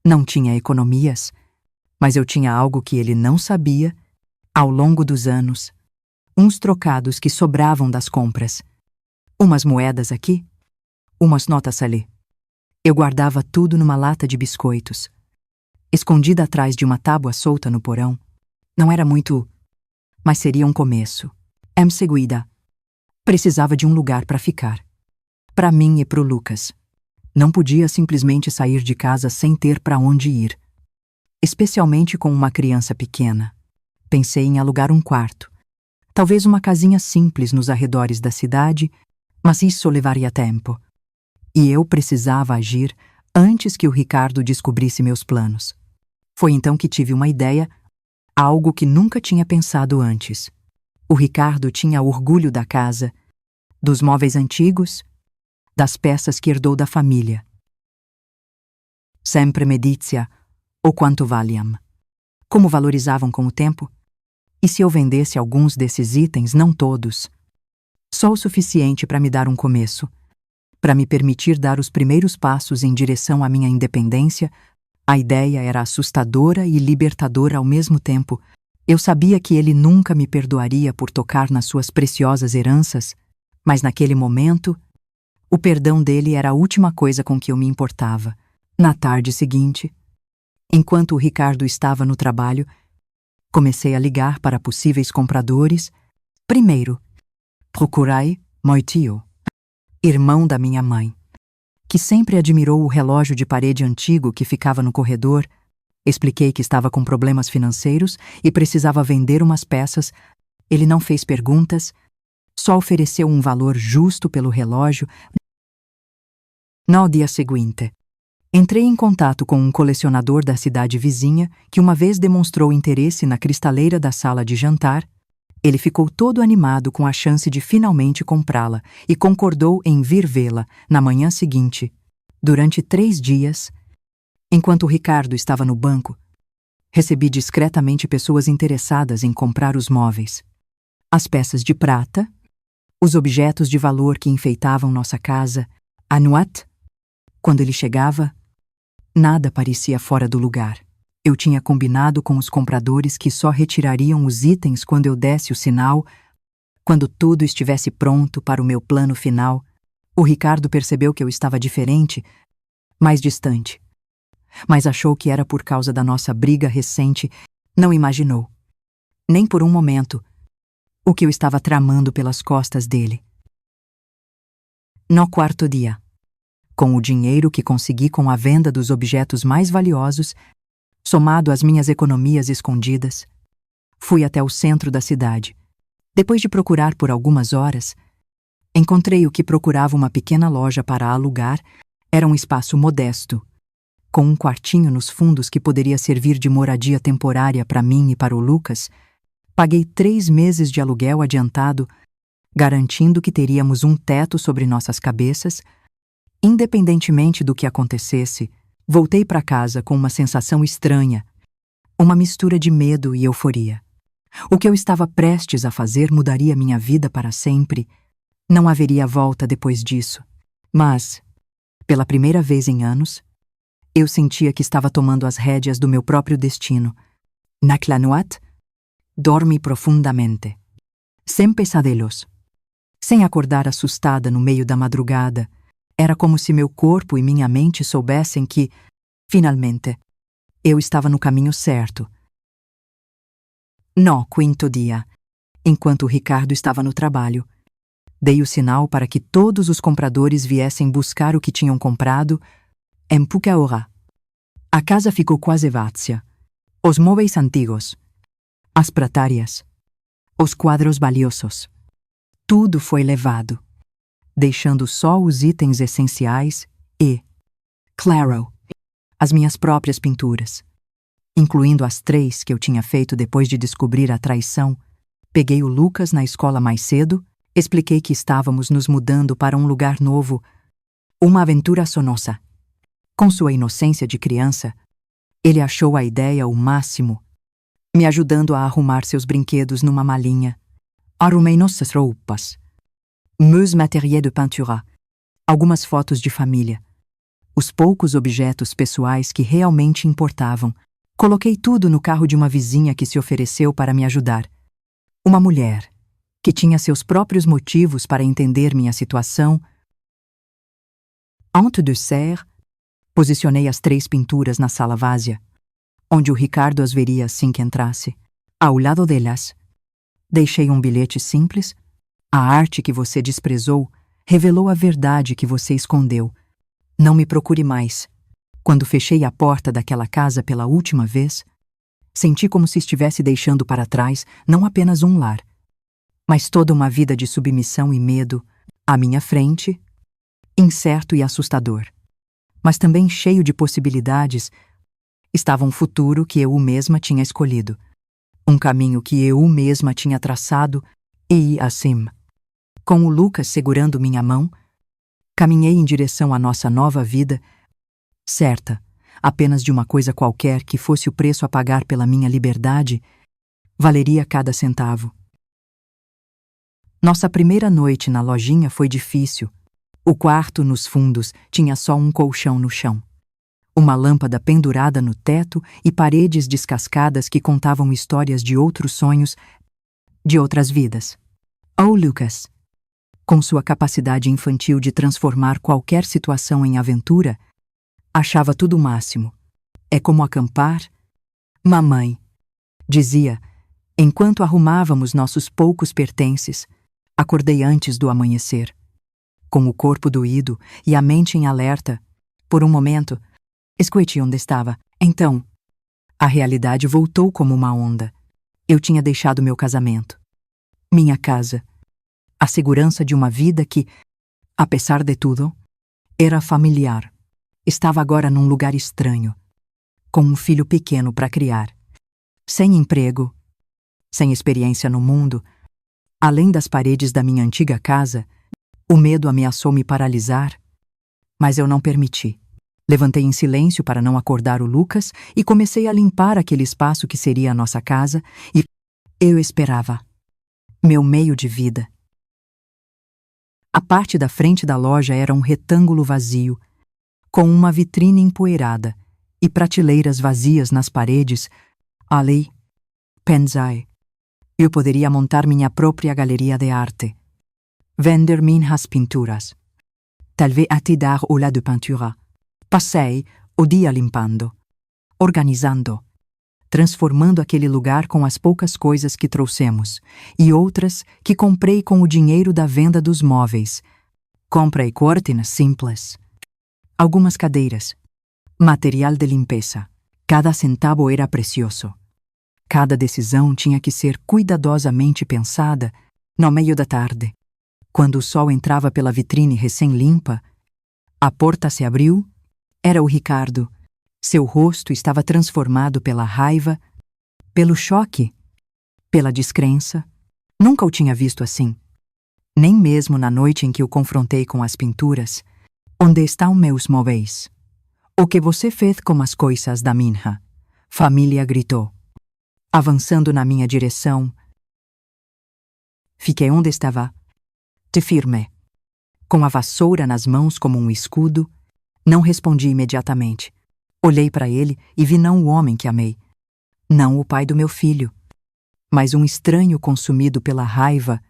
Não tinha economias, mas eu tinha algo que ele não sabia. Ao longo dos anos, uns trocados que sobravam das compras. Umas moedas aqui, umas notas ali. Eu guardava tudo numa lata de biscoitos, escondida atrás de uma tábua solta no porão. Não era muito, mas seria um começo. Em seguida, precisava de um lugar para ficar. Para mim e pro Lucas. Não podia simplesmente sair de casa sem ter para onde ir. Especialmente com uma criança pequena. Pensei em alugar um quarto. Talvez uma casinha simples nos arredores da cidade, mas isso levaria tempo. E eu precisava agir antes que o Ricardo descobrisse meus planos. Foi então que tive uma ideia, algo que nunca tinha pensado antes. O Ricardo tinha orgulho da casa, dos móveis antigos, das peças que herdou da família. Sempre me dizia o quanto valiam, como valorizavam com o tempo. E se eu vendesse alguns desses itens, não todos, só o suficiente para me dar um começo, para me permitir dar os primeiros passos em direção à minha independência. A ideia era assustadora e libertadora ao mesmo tempo. Eu sabia que ele nunca me perdoaria por tocar nas suas preciosas heranças, mas naquele momento, o perdão dele era a última coisa com que eu me importava. Na tarde seguinte, enquanto o Ricardo estava no trabalho, comecei a ligar para possíveis compradores. Primeiro, procurei meu tio, irmão da minha mãe, que sempre admirou o relógio de parede antigo que ficava no corredor. Expliquei que estava com problemas financeiros e precisava vender umas peças. Ele não fez perguntas, só ofereceu um valor justo pelo relógio. No dia seguinte, entrei em contato com um colecionador da cidade vizinha que uma vez demonstrou interesse na cristaleira da sala de jantar. Ele ficou todo animado com a chance de finalmente comprá-la e concordou em vir vê-la na manhã seguinte. Durante 3 dias, enquanto o Ricardo estava no banco, recebi discretamente pessoas interessadas em comprar os móveis, as peças de prata, os objetos de valor que enfeitavam nossa casa. A nuit, quando ele chegava, nada parecia fora do lugar. Eu tinha combinado com os compradores que só retirariam os itens quando eu desse o sinal, quando tudo estivesse pronto para o meu plano final. O Ricardo percebeu que eu estava diferente, mais distante, mas achou que era por causa da nossa briga recente. Não imaginou, nem por um momento, o que eu estava tramando pelas costas dele. No quarto dia, com o dinheiro que consegui com a venda dos objetos mais valiosos, somado às minhas economias escondidas, fui até o centro da cidade. Depois de procurar por algumas horas, encontrei o que procurava: uma pequena loja para alugar. Era um espaço modesto, com um quartinho nos fundos que poderia servir de moradia temporária para mim e para o Lucas. Paguei 3 meses de aluguel adiantado, garantindo que teríamos um teto sobre nossas cabeças. Independentemente do que acontecesse, voltei para casa com uma sensação estranha, uma mistura de medo e euforia. O que eu estava prestes a fazer mudaria minha vida para sempre. Não haveria volta depois disso. Mas, pela primeira vez em anos, eu sentia que estava tomando as rédeas do meu próprio destino. Naquela noite, dormi profundamente. Sem pesadelos. Sem acordar assustada no meio da madrugada. Era como se meu corpo e minha mente soubessem que, finalmente, eu estava no caminho certo. No quinto dia, enquanto o Ricardo estava no trabalho, dei o sinal para que todos os compradores viessem buscar o que tinham comprado em pouca hora. A casa ficou quase vazia. Os móveis antigos, as pratarias, os quadros valiosos. Tudo foi levado, deixando só os itens essenciais e, claro, as minhas próprias pinturas. Incluindo as 3 que eu tinha feito depois de descobrir a traição. Peguei o Lucas na escola mais cedo, expliquei que estávamos nos mudando para um lugar novo, uma aventura sonosa. Com sua inocência de criança, ele achou a ideia o máximo, me ajudando a arrumar seus brinquedos numa malinha. Arrumei nossas roupas, meus matériaux de peinture, algumas fotos de família, os poucos objetos pessoais que realmente importavam. Coloquei tudo no carro de uma vizinha que se ofereceu para me ajudar. Uma mulher, que tinha seus próprios motivos para entender minha situação. Antes de ser, posicionei as 3 pinturas na sala vazia, onde o Ricardo as veria assim que entrasse. Ao lado delas, deixei um bilhete simples. A arte que você desprezou revelou a verdade que você escondeu. Não me procure mais. Quando fechei a porta daquela casa pela última vez, senti como se estivesse deixando para trás não apenas um lar, mas toda uma vida de submissão e medo à minha frente, incerto e assustador, mas também cheio de possibilidades. Estava um futuro que eu mesma tinha escolhido, um caminho que eu mesma tinha traçado e, assim, com o Lucas segurando minha mão, caminhei em direção à nossa nova vida, certa apenas de uma coisa qualquer que fosse o preço a pagar pela minha liberdade, valeria cada centavo. Nossa primeira noite na lojinha foi difícil. O quarto, nos fundos, tinha só um colchão no chão, uma lâmpada pendurada no teto e paredes descascadas que contavam histórias de outros sonhos, de outras vidas. Oh, Lucas, com sua capacidade infantil de transformar qualquer situação em aventura, achava tudo o máximo. É como acampar? Mamãe, dizia, enquanto arrumávamos nossos poucos pertences. Acordei antes do amanhecer, com o corpo doído e a mente em alerta. Por um momento, esqueci onde estava. Então, a realidade voltou como uma onda. Eu tinha deixado meu casamento, minha casa, a segurança de uma vida que, apesar de tudo, era familiar. Estava agora num lugar estranho, com um filho pequeno para criar, sem emprego, sem experiência no mundo. Além das paredes da minha antiga casa, o medo ameaçou me paralisar, mas eu não permiti. Levantei em silêncio para não acordar o Lucas e comecei a limpar aquele espaço que seria a nossa casa, e eu esperava. Meu meio de vida. A parte da frente da loja era um retângulo vazio, com uma vitrine empoeirada e prateleiras vazias nas paredes. Ali, pensei, eu poderia montar minha própria galeria de arte, vender minhas pinturas, talvez até dar aula de pintura. Passei o dia limpando, organizando, transformando aquele lugar com as poucas coisas que trouxemos e outras que comprei com o dinheiro da venda dos móveis. Comprei cortinas simples, algumas cadeiras, material de limpeza. Cada centavo era precioso. Cada decisão tinha que ser cuidadosamente pensada. No meio da tarde, quando o sol entrava pela vitrine recém-limpa, a porta se abriu. Era o Ricardo. Seu rosto estava transformado pela raiva, pelo choque, pela descrença. Nunca o tinha visto assim. Nem mesmo na noite em que o confrontei com as pinturas. Onde estão meus móveis? O que você fez com as coisas da minha família? Gritou, avançando na minha direção. Fiquei onde estava, de firme, com a vassoura nas mãos como um escudo. Não respondi imediatamente. Olhei para ele e vi não o homem que amei, não o pai do meu filho, mas um estranho consumido pela raiva.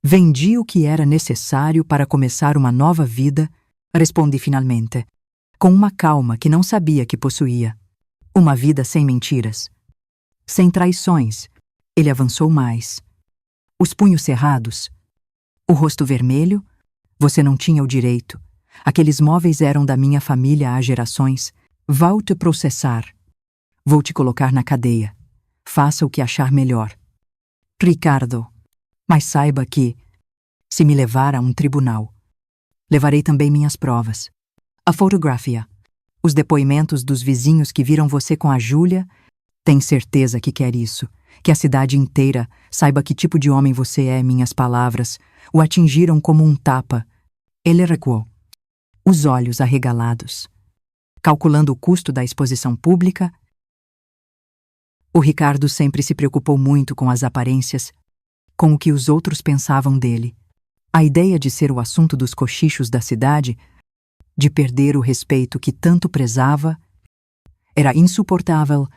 Vendi o que era necessário para começar uma nova vida, respondi finalmente, com uma calma que não sabia que possuía. Uma vida sem mentiras, sem traições. Ele avançou mais. Os punhos cerrados, o rosto vermelho. Você não tinha o direito. Aqueles móveis eram da minha família há gerações. Vou te processar. Vou te colocar na cadeia. Faça o que achar melhor. Ricardo, mas saiba que, se me levar a um tribunal, levarei também minhas provas. A fotografia, os depoimentos dos vizinhos que viram você com a Júlia. Tem certeza que quer isso? Que a cidade inteira saiba que tipo de homem você é? Minhas palavras o atingiram como um tapa. Ele recuou, os olhos arregalados, calculando o custo da exposição pública. O Ricardo sempre se preocupou muito com as aparências, com o que os outros pensavam dele. A ideia de ser o assunto dos cochichos da cidade, de perder o respeito que tanto prezava, era insuportável.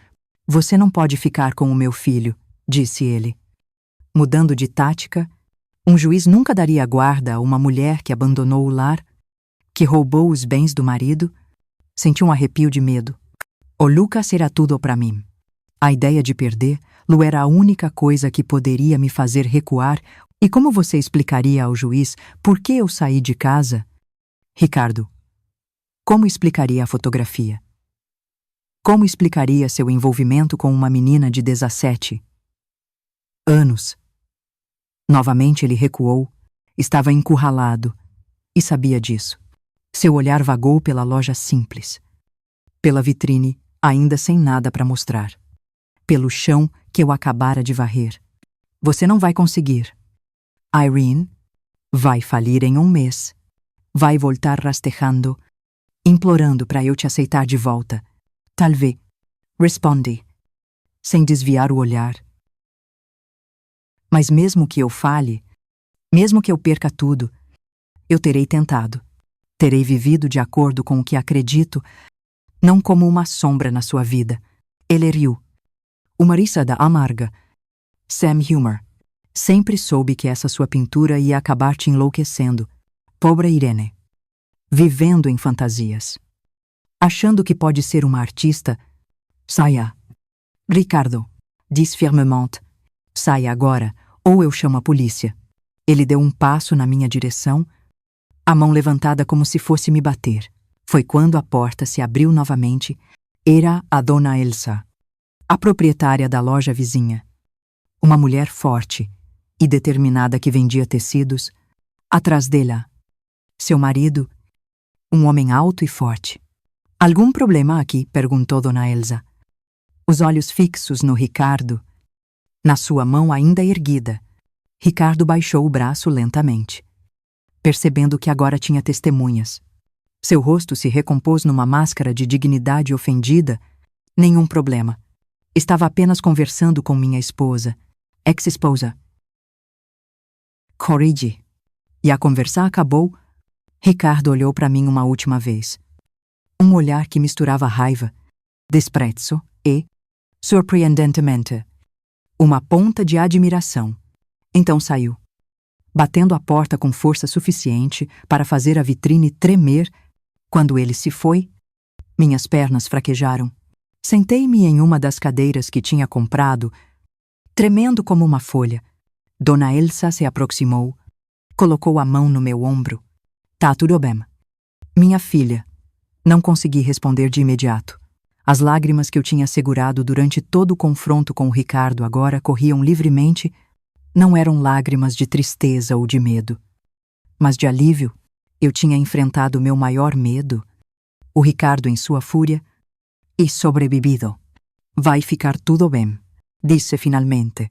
Você não pode ficar com o meu filho, disse ele. Mudando de tática, um juiz nunca daria guarda a uma mulher que abandonou o lar, que roubou os bens do marido. Senti um arrepio de medo. O Lucas era tudo para mim. A ideia de perdê-lo era a única coisa que poderia me fazer recuar. E como você explicaria ao juiz por que eu saí de casa? Ricardo, como explicaria a fotografia? Como explicaria seu envolvimento com uma menina de 17 anos? Novamente ele recuou. Estava encurralado e sabia disso. Seu olhar vagou pela loja simples, pela vitrine, ainda sem nada para mostrar, pelo chão que eu acabara de varrer. Você não vai conseguir. Irene vai falir em um mês. Vai voltar rastejando, implorando para eu te aceitar de volta. Talvez, respondi, sem desviar o olhar. Mas mesmo que eu falhe, mesmo que eu perca tudo, eu terei tentado. Terei vivido de acordo com o que acredito, não como uma sombra na sua vida. Ele riu. Humorista da amarga. Sam Humor. Sempre soube que essa sua pintura ia acabar te enlouquecendo. Pobre Irene. Vivendo em fantasias. Achando que pode ser uma artista. Saia. Ricardo, disse firmemente. Saia agora, ou eu chamo a polícia. Ele deu um passo na minha direção, a mão levantada como se fosse me bater. Foi quando a porta se abriu novamente. Era a dona Elsa, a proprietária da loja vizinha. Uma mulher forte e determinada que vendia tecidos. Atrás dela, seu marido, um homem alto e forte. Algum problema aqui? Perguntou dona Elsa. Os olhos fixos no Ricardo, na sua mão ainda erguida. Ricardo baixou o braço lentamente, percebendo que agora tinha testemunhas. Seu rosto se recompôs numa máscara de dignidade ofendida. Nenhum problema. Estava apenas conversando com minha esposa, ex-esposa. Corrige. E a conversa acabou. Ricardo olhou para mim uma última vez. Um olhar que misturava raiva, desprezo e, surpreendentemente, uma ponta de admiração. Então saiu, batendo a porta com força suficiente para fazer a vitrine tremer. Quando ele se foi, minhas pernas fraquejaram. Sentei-me em uma das cadeiras que tinha comprado, tremendo como uma folha. Dona Elsa se aproximou, colocou a mão no meu ombro. Tá tudo bem. Minha filha. Não consegui responder de imediato. As lágrimas que eu tinha segurado durante todo o confronto com o Ricardo agora corriam livremente. Não eram lágrimas de tristeza ou de medo, mas de alívio. Eu tinha enfrentado meu maior medo, o Ricardo em sua fúria, e sobrevivido. Vai ficar tudo bem, disse finalmente,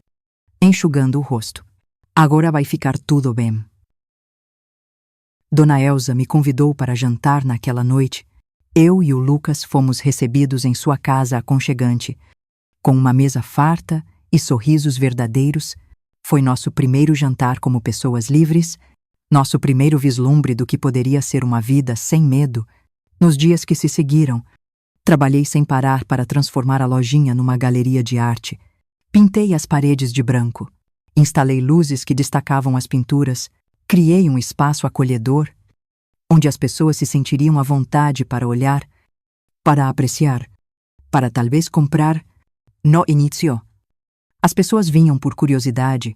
enxugando o rosto. Agora vai ficar tudo bem. Dona Elsa me convidou para jantar naquela noite. Eu e o Lucas fomos recebidos em sua casa aconchegante, com uma mesa farta e sorrisos verdadeiros. Foi nosso primeiro jantar como pessoas livres, nosso primeiro vislumbre do que poderia ser uma vida sem medo. Nos dias que se seguiram, trabalhei sem parar para transformar a lojinha numa galeria de arte. Pintei as paredes de branco, instalei luzes que destacavam as pinturas, criei um espaço acolhedor, onde as pessoas se sentiriam à vontade para olhar, para apreciar, para talvez comprar. No início, as pessoas vinham por curiosidade.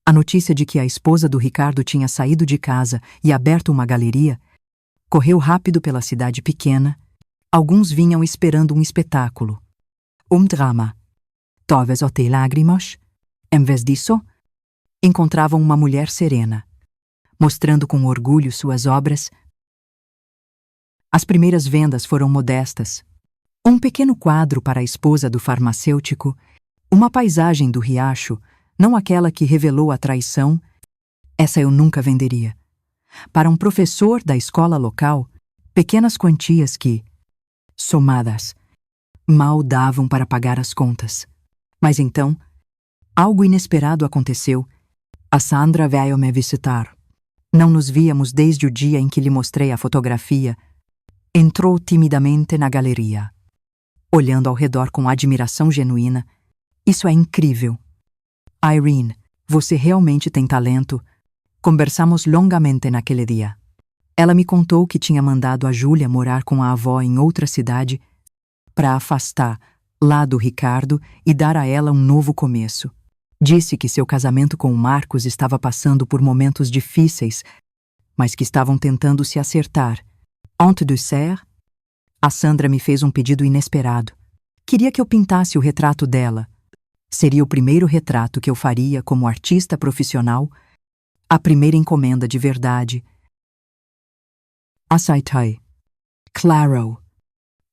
A notícia de que a esposa do Ricardo tinha saído de casa e aberto uma galeria correu rápido pela cidade pequena. Alguns vinham esperando um espetáculo. Drama. Talvez até lágrimas. Em vez disso, encontravam uma mulher serena, mostrando com orgulho suas obras. As primeiras vendas foram modestas. Um pequeno quadro para a esposa do farmacêutico, uma paisagem do riacho, não aquela que revelou a traição. Essa eu nunca venderia. Para um professor da escola local, pequenas quantias que, somadas, mal davam para pagar as contas. Mas então, algo inesperado aconteceu. A Sandra veio me visitar. Não nos víamos desde o dia em que lhe mostrei a fotografia. Entrou timidamente na galeria, olhando ao redor com admiração genuína. Isso é incrível. Irene, você realmente tem talento. Conversamos longamente naquele dia. Ela me contou que tinha mandado a Júlia morar com a avó em outra cidade para afastar lá do Ricardo e dar a ela um novo começo. Disse que seu casamento com o Marcos estava passando por momentos difíceis, mas que estavam tentando se acertar. Antes de ser, a Sandra me fez um pedido inesperado. Queria que eu pintasse o retrato dela. Seria o primeiro retrato que eu faria como artista profissional, a primeira encomenda de verdade. Aceitei. Claro.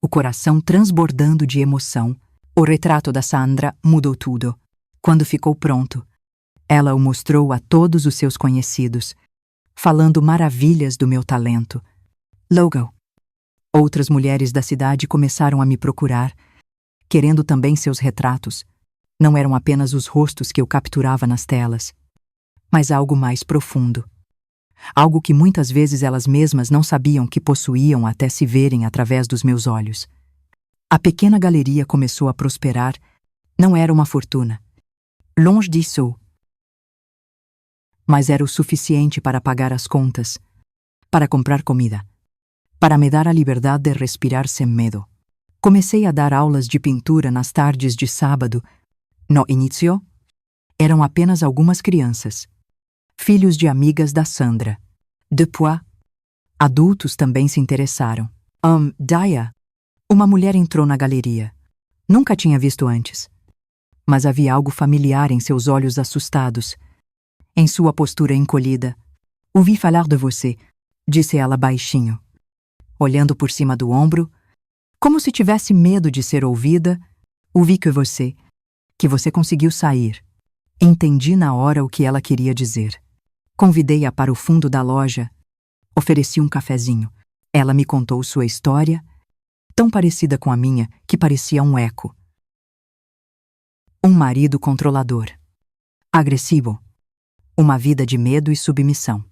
O coração transbordando de emoção. O retrato da Sandra mudou tudo. Quando ficou pronto, ela o mostrou a todos os seus conhecidos, falando maravilhas do meu talento. Logo, outras mulheres da cidade começaram a me procurar, querendo também seus retratos. Não eram apenas os rostos que eu capturava nas telas, mas algo mais profundo. Algo que muitas vezes elas mesmas não sabiam que possuíam até se verem através dos meus olhos. A pequena galeria começou a prosperar. Não era uma fortuna. Longe disso. Mas era o suficiente para pagar as contas, para comprar comida, para me dar a liberdade de respirar sem medo. Comecei a dar aulas de pintura nas tardes de sábado. No início, eram apenas algumas crianças, filhos de amigas da Sandra. Depois, adultos também se interessaram. Daya, uma mulher entrou na galeria. Nunca tinha visto antes, mas havia algo familiar em seus olhos assustados, em sua postura encolhida. Ouvi falar de você, disse ela baixinho, olhando por cima do ombro, como se tivesse medo de ser ouvida. Ouvi que você conseguiu sair. Entendi na hora o que ela queria dizer. Convidei-a para o fundo da loja. Ofereci um cafezinho. Ela me contou sua história, tão parecida com a minha que parecia um eco. Um marido controlador, agressivo, uma vida de medo e submissão.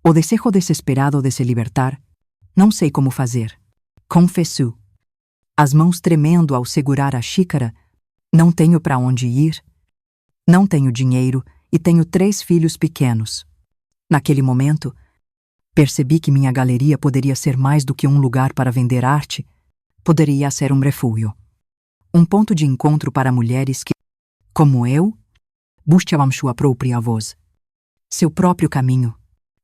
O desejo desesperado de se libertar, não sei como fazer. Confessou, as mãos tremendo ao segurar a xícara. Não tenho para onde ir, não tenho dinheiro e tenho 3 filhos pequenos. Naquele momento, percebi que minha galeria poderia ser mais do que um lugar para vender arte, poderia ser um refúgio. Um ponto de encontro para mulheres que, como eu, buscavam sua própria voz. Seu próprio caminho.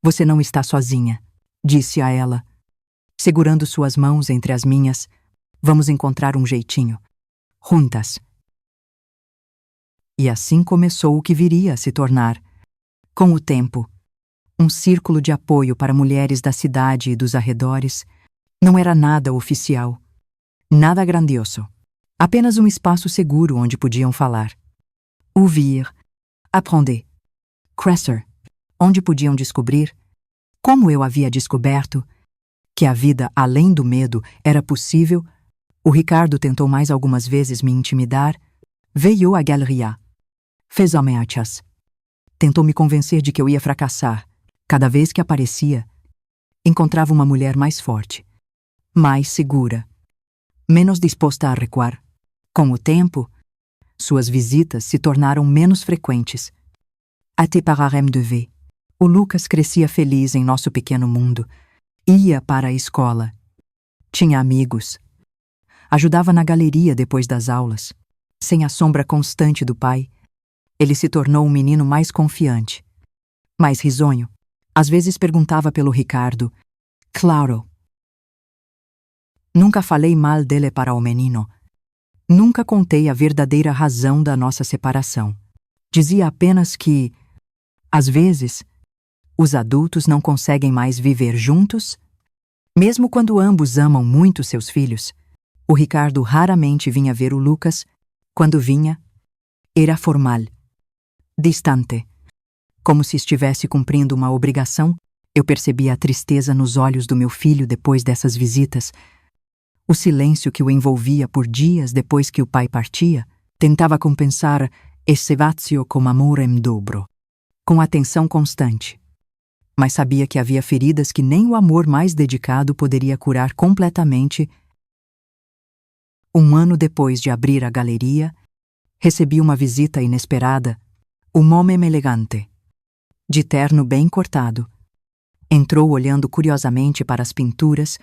Você não está sozinha, disse a ela, segurando suas mãos entre as minhas. Vamos encontrar um jeitinho. Juntas. E assim começou o que viria a se tornar, com o tempo, um círculo de apoio para mulheres da cidade e dos arredores. Não era nada oficial, nada grandioso, apenas um espaço seguro onde podiam falar, ouvir, aprender, crescer, onde podiam descobrir Como eu havia descoberto que a vida além do medo era possível, o Ricardo tentou mais algumas vezes me intimidar. Veio à galeria. Fez ameaças. Tentou me convencer de que eu ia fracassar. Cada vez que aparecia, encontrava uma mulher mais forte, mais segura, menos disposta a recuar. Com o tempo, suas visitas se tornaram menos frequentes. Até pararem de ver. O Lucas crescia feliz em nosso pequeno mundo. Ia para a escola. Tinha amigos. Ajudava na galeria depois das aulas. Sem a sombra constante do pai, ele se tornou um menino mais confiante, mais risonho. Às vezes perguntava pelo Ricardo. Claro. Nunca falei mal dele para o menino. Nunca contei a verdadeira razão da nossa separação. Dizia apenas que, às vezes, os adultos não conseguem mais viver juntos. Mesmo quando ambos amam muito seus filhos, o Ricardo raramente vinha ver o Lucas. Quando vinha, era formal, distante. Como se estivesse cumprindo uma obrigação. Eu percebia a tristeza nos olhos do meu filho depois dessas visitas. O silêncio que o envolvia por dias depois que o pai partia. Tentava compensar esse vazio com amor em dobro, com atenção constante. Mas sabia que havia feridas que nem o amor mais dedicado poderia curar completamente. Um ano depois de abrir a galeria, recebi uma visita inesperada. Um homem elegante, de terno bem cortado. Entrou olhando curiosamente para as pinturas.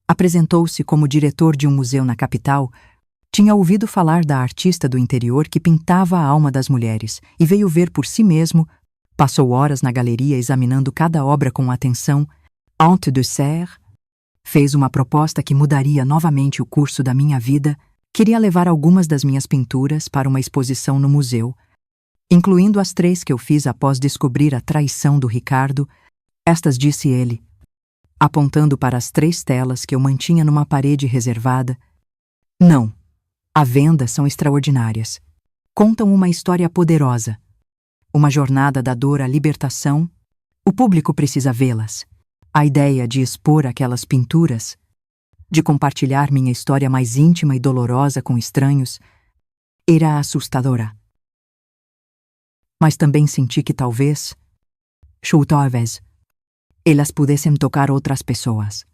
Apresentou-se como diretor de um museu na capital. Tinha ouvido falar da artista do interior que pintava a alma das mulheres e veio ver por si mesmo. Passou horas na galeria examinando cada obra com atenção. Antes de ser, fez uma proposta que mudaria novamente o curso da minha vida. Queria levar algumas das minhas pinturas para uma exposição no museu, incluindo as 3 que eu fiz após descobrir a traição do Ricardo. Estas, disse ele, apontando para as 3 telas que eu mantinha numa parede reservada. Não. À venda são extraordinárias. Contam uma história poderosa. Uma jornada da dor à libertação. O público precisa vê-las. A ideia de expor aquelas pinturas, de compartilhar minha história mais íntima e dolorosa com estranhos, era assustadora. Mas também senti que talvez, elas pudessem tocar outras pessoas.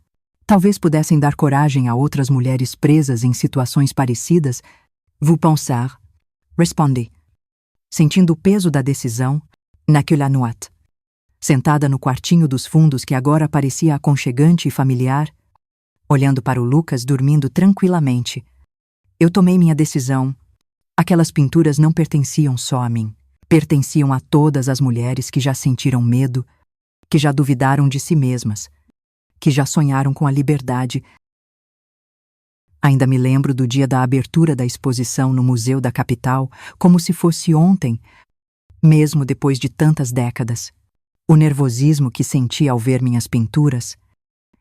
Talvez pudessem dar coragem a outras mulheres presas em situações parecidas. Vous pensez? Respondi, sentindo o peso da decisão, naquela noite. Sentada no quartinho dos fundos que agora parecia aconchegante e familiar, olhando para o Lucas dormindo tranquilamente, eu tomei minha decisão. Aquelas pinturas não pertenciam só a mim. Pertenciam a todas as mulheres que já sentiram medo, que já duvidaram de si mesmas, que já sonharam com a liberdade. Ainda me lembro do dia da abertura da exposição no Museu da Capital, como se fosse ontem, mesmo depois de tantas décadas. O nervosismo que senti ao ver minhas pinturas,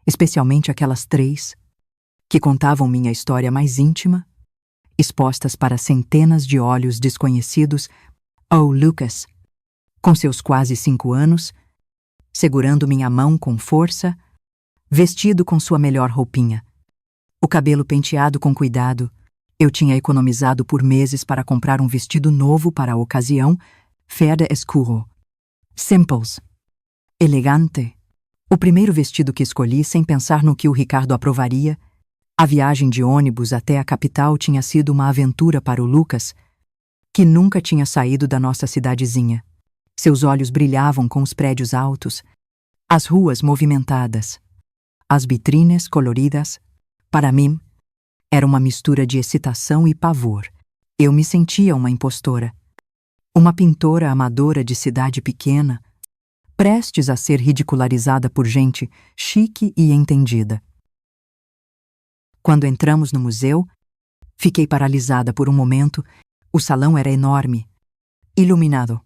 especialmente aquelas 3, que contavam minha história mais íntima, expostas para centenas de olhos desconhecidos. Oh, Lucas, com seus quase 5 anos, segurando minha mão com força, vestido com sua melhor roupinha. O cabelo penteado com cuidado. Eu tinha economizado por meses para comprar um vestido novo para a ocasião, verde escuro. Simples. Elegante. O primeiro vestido que escolhi sem pensar no que o Ricardo aprovaria. A viagem de ônibus até a capital tinha sido uma aventura para o Lucas, que nunca tinha saído da nossa cidadezinha. Seus olhos brilhavam com os prédios altos, as ruas movimentadas, as vitrines coloridas. Para mim, era uma mistura de excitação e pavor. Eu me sentia uma impostora. Uma pintora amadora de cidade pequena, prestes a ser ridicularizada por gente chique e entendida. Quando entramos no museu, fiquei paralisada por um momento. O salão era enorme, iluminado,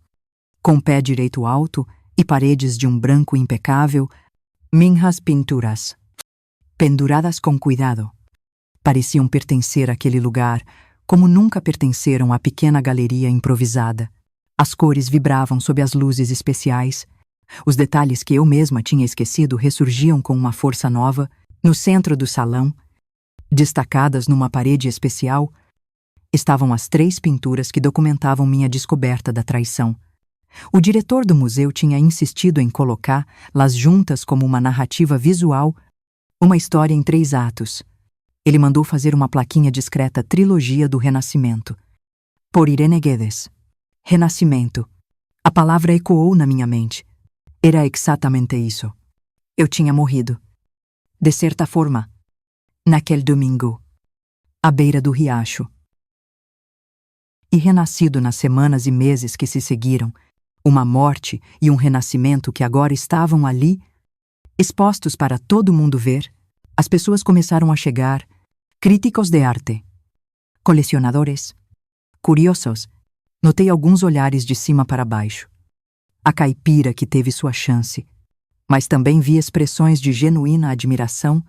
com pé direito alto e paredes de um branco impecável. Minhas pinturas, penduradas com cuidado, pareciam pertencer àquele lugar como nunca pertenceram à pequena galeria improvisada. As cores vibravam sob as luzes especiais. Os detalhes que eu mesma tinha esquecido ressurgiam com uma força nova. No centro do salão, destacadas numa parede especial, estavam as 3 pinturas que documentavam minha descoberta da traição. O diretor do museu tinha insistido em colocá-las juntas como uma narrativa visual, uma história em 3 atos. Ele mandou fazer uma plaquinha discreta Trilogia do Renascimento. Por Irene Guedes. Renascimento. A palavra ecoou na minha mente. Era exatamente isso. Eu tinha morrido. De certa forma. Naquele domingo. À beira do riacho. E renascido nas semanas e meses que se seguiram, uma morte e um renascimento que agora estavam ali, expostos para todo mundo ver, as pessoas começaram a chegar, críticos de arte, colecionadores, curiosos. Notei alguns olhares de cima para baixo. A caipira que teve sua chance. Mas também vi expressões de genuína admiração.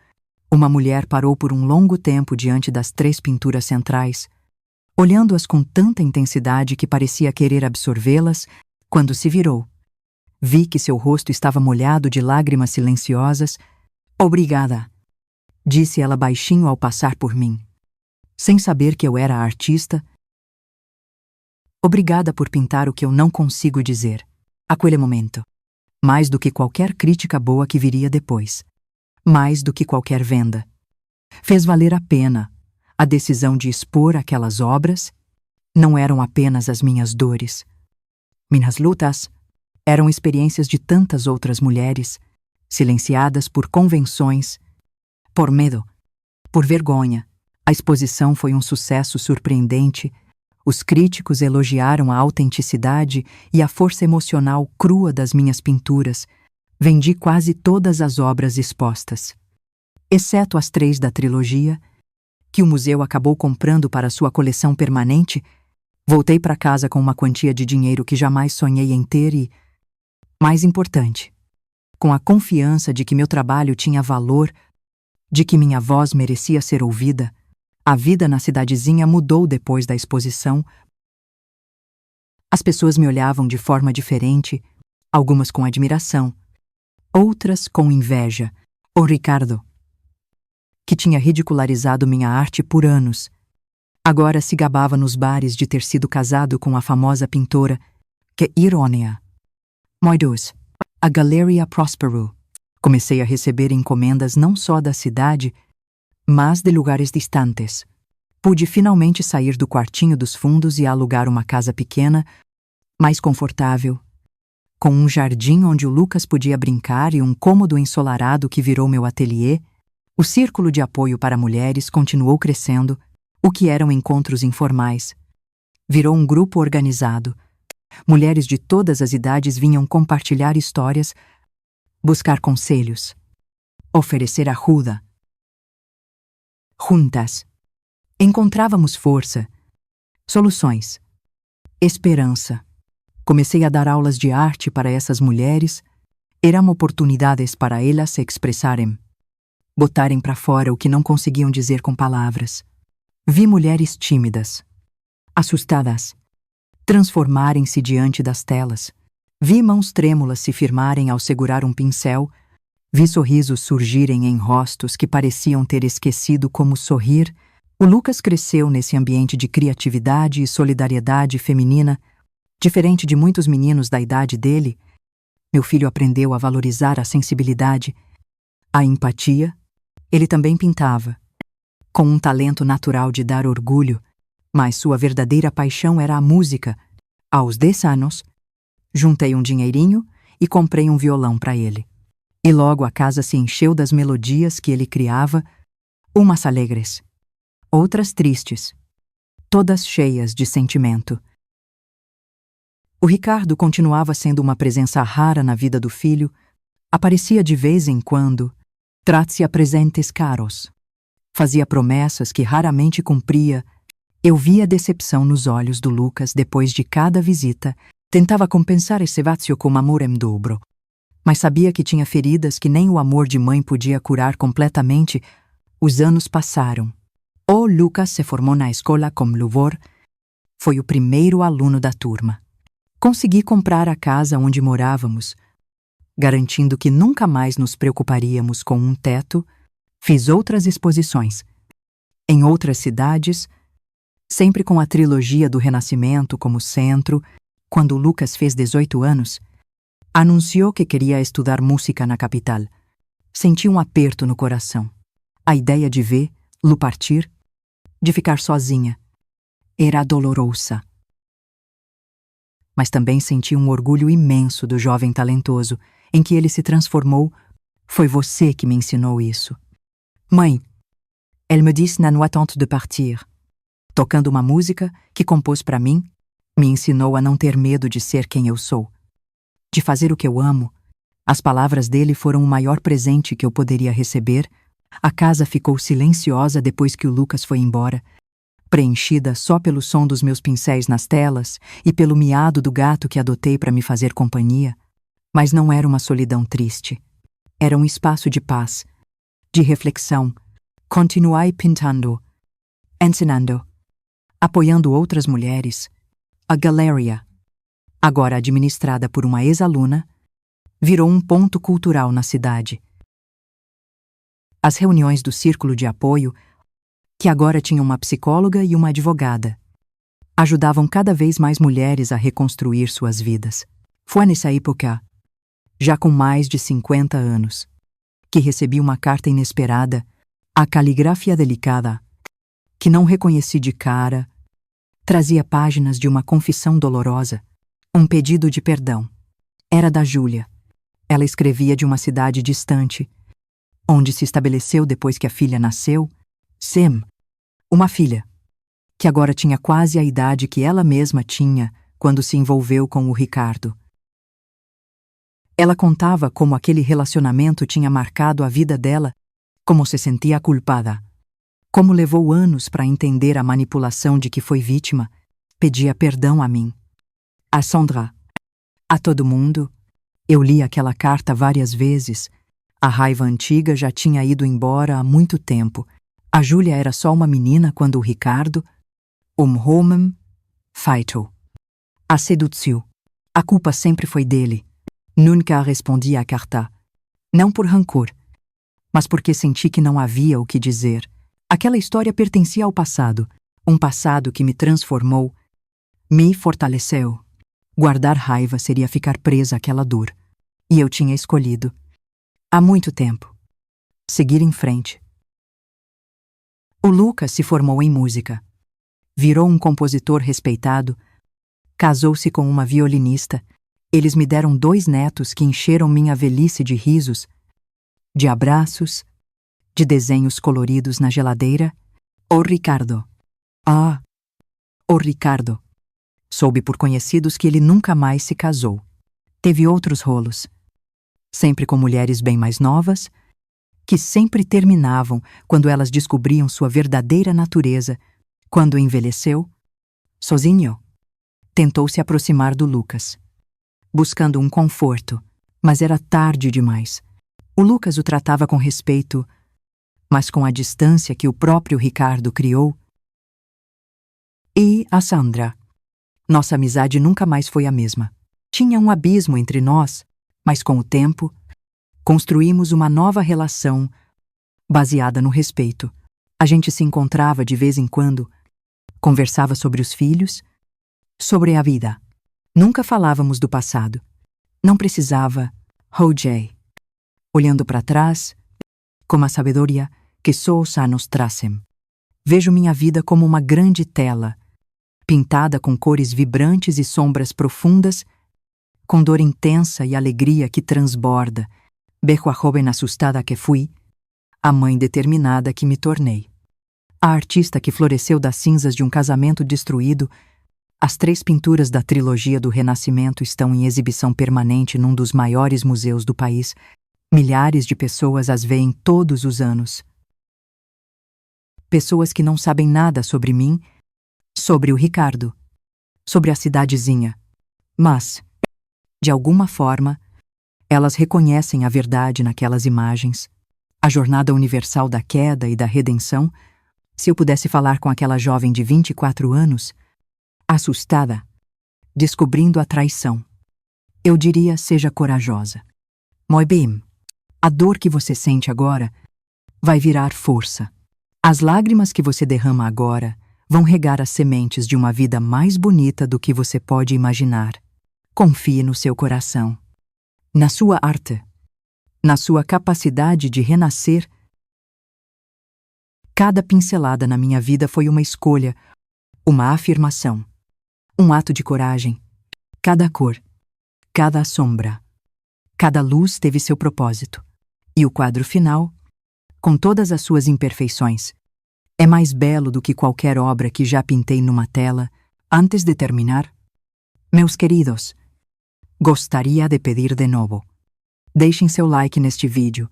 Uma mulher parou por um longo tempo diante das 3 pinturas centrais, olhando-as com tanta intensidade que parecia querer absorvê-las. Quando se virou, vi que seu rosto estava molhado de lágrimas silenciosas. Obrigada, disse ela baixinho ao passar por mim. Sem saber que eu era a artista. Obrigada por pintar o que eu não consigo dizer. Aquele momento. Mais do que qualquer crítica boa que viria depois. Mais do que qualquer venda. Fez valer a pena a decisão de expor aquelas obras. Não eram apenas as minhas dores. Minhas lutas eram experiências de tantas outras mulheres, silenciadas por convenções, por medo, por vergonha. A exposição foi um sucesso surpreendente. Os críticos elogiaram a autenticidade e a força emocional crua das minhas pinturas. Vendi quase todas as obras expostas, exceto as 3 da trilogia, que o museu acabou comprando para sua coleção permanente. Voltei para casa com uma quantia de dinheiro que jamais sonhei em ter e, mais importante, com a confiança de que meu trabalho tinha valor, de que minha voz merecia ser ouvida. A vida na cidadezinha mudou depois da exposição. As pessoas me olhavam de forma diferente, algumas com admiração, outras com inveja. O Ricardo, que tinha ridicularizado minha arte por anos, agora se gabava nos bares de ter sido casado com a famosa pintora. Que irônia! Meu Deus, a Galeria prosperou. Comecei a receber encomendas não só da cidade, mas de lugares distantes. Pude finalmente sair do quartinho dos fundos e alugar uma casa pequena, mais confortável, com um jardim onde o Lucas podia brincar e um cômodo ensolarado que virou meu ateliê. O círculo de apoio para mulheres continuou crescendo. O que eram encontros informais virou um grupo organizado. Mulheres de todas as idades vinham compartilhar histórias, buscar conselhos, oferecer ajuda. Juntas, encontrávamos força, soluções, esperança. Comecei a dar aulas de arte para essas mulheres. Eram oportunidades para elas se expressarem, botarem para fora o que não conseguiam dizer com palavras. Vi mulheres tímidas, assustadas, transformarem-se diante das telas. Vi mãos trêmulas se firmarem ao segurar um pincel. Vi sorrisos surgirem em rostos que pareciam ter esquecido como sorrir. O Lucas cresceu nesse ambiente de criatividade e solidariedade feminina. Diferente de muitos meninos da idade dele, meu filho aprendeu a valorizar a sensibilidade, a empatia. Ele também pintava, com um talento natural de dar orgulho, mas sua verdadeira paixão era a música. Aos 10 anos, juntei um dinheirinho e comprei um violão para ele. E logo a casa se encheu das melodias que ele criava, umas alegres, outras tristes, todas cheias de sentimento. O Ricardo continuava sendo uma presença rara na vida do filho. Aparecia de vez em quando, trazia presentes caros. Fazia promessas que raramente cumpria. Eu via decepção nos olhos do Lucas depois de cada visita. Tentava compensar esse vazio com amor em dobro. Mas sabia que tinha feridas que nem o amor de mãe podia curar completamente. Os anos passaram. O Lucas se formou na escola com louvor. Foi o primeiro aluno da turma. Consegui comprar a casa onde morávamos. garantindo que nunca mais nos preocuparíamos com um teto, fiz outras exposições. Em outras cidades, sempre com a trilogia do Renascimento como centro, quando Lucas fez 18 anos, anunciou que queria estudar música na capital. Senti um aperto no coração. A ideia de vê-lo partir, de ficar sozinha, era dolorosa. Mas também senti um orgulho imenso do jovem talentoso, em que ele se transformou. Foi você que me ensinou isso. Mãe, elle me disse na attente de partir. Tocando uma música que compôs para mim, me ensinou a não ter medo de ser quem eu sou. De fazer o que eu amo. As palavras dele foram o maior presente que eu poderia receber. A casa ficou silenciosa depois que o Lucas foi embora, preenchida só pelo som dos meus pincéis nas telas e pelo miado do gato que adotei para me fazer companhia. Mas não era uma solidão triste. Era um espaço de paz, de reflexão. Continuai pintando, ensinando, apoiando outras mulheres. A Galeria, agora administrada por uma ex-aluna, virou um ponto cultural na cidade. As reuniões do círculo de apoio, que agora tinham uma psicóloga e uma advogada, ajudavam cada vez mais mulheres a reconstruir suas vidas. Foi nessa época, já com mais de 50 anos, que recebi uma carta inesperada, a caligrafia delicada, que não reconheci de cara, trazia páginas de uma confissão dolorosa, um pedido de perdão. Era da Júlia. Ela escrevia de uma cidade distante, onde se estabeleceu depois que a filha nasceu, Sim, uma filha, que agora tinha quase a idade que ela mesma tinha quando se envolveu com o Ricardo. Ela contava como aquele relacionamento tinha marcado a vida dela, como se sentia culpada, como levou anos para entender a manipulação de que foi vítima, pedia perdão a mim, a Sandra, a todo mundo. Eu li aquela carta várias vezes. A raiva antiga já tinha ido embora há muito tempo. A Júlia era só uma menina quando o Ricardo, homem, feito, a seduziu. A culpa sempre foi dele. Nunca respondi à carta. Não por rancor, mas porque senti que não havia o que dizer. Aquela história pertencia ao passado, um passado que me transformou, me fortaleceu. Guardar raiva seria ficar presa àquela dor. E eu tinha escolhido, há muito tempo, seguir em frente. O Lucas se formou em música. Virou um compositor respeitado. Casou-se com uma violinista. Eles me deram 2 netos que encheram minha velhice de risos, de abraços, de desenhos coloridos na geladeira. O Ricardo. Ah, o Ricardo. Soube por conhecidos que ele nunca mais se casou. Teve outros rolos. Sempre com mulheres bem mais novas, que sempre terminavam quando elas descobriam sua verdadeira natureza. Quando envelheceu, sozinho, tentou se aproximar do Lucas, buscando um conforto, mas era tarde demais. O Lucas o tratava com respeito, mas com a distância que o próprio Ricardo criou. E a Sandra. Nossa amizade nunca mais foi a mesma. Tinha um abismo entre nós, mas com o tempo, construímos uma nova relação baseada no respeito. A gente se encontrava de vez em quando, conversava sobre os filhos, sobre a vida. Nunca falávamos do passado. Não precisava, Jay. Olhando para trás, com a sabedoria que só os anos trazem. Vejo minha vida como uma grande tela, pintada com cores vibrantes e sombras profundas, com dor intensa e alegria que transborda. Vejo a jovem assustada que fui, a mãe determinada que me tornei. A artista que floresceu das cinzas de um casamento destruído. As 3 pinturas da trilogia do Renascimento estão em exibição permanente num dos maiores museus do país. Milhares de pessoas as veem todos os anos. Pessoas que não sabem nada sobre mim, sobre o Ricardo, sobre a cidadezinha. Mas, de alguma forma, elas reconhecem a verdade naquelas imagens, a jornada universal da queda e da redenção. Se eu pudesse falar com aquela jovem de 24 anos, assustada, descobrindo a traição, eu diria: seja corajosa. Muy bem. A dor que você sente agora vai virar força. As lágrimas que você derrama agora vão regar as sementes de uma vida mais bonita do que você pode imaginar. Confie no seu coração, na sua arte, na sua capacidade de renascer. Cada pincelada na minha vida foi uma escolha, uma afirmação, um ato de coragem. Cada cor, cada sombra, cada luz teve seu propósito. E o quadro final, com todas as suas imperfeições, é mais belo do que qualquer obra que já pintei numa tela. Antes de terminar, meus queridos, gostaria de pedir de novo: deixem seu like neste vídeo,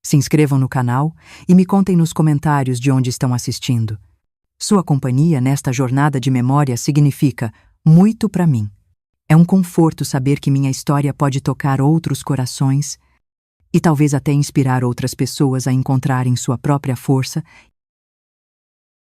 se inscrevam no canal e me contem nos comentários de onde estão assistindo. Sua companhia nesta jornada de memória significa muito para mim. É um conforto saber que minha história pode tocar outros corações e talvez até inspirar outras pessoas a encontrarem sua própria força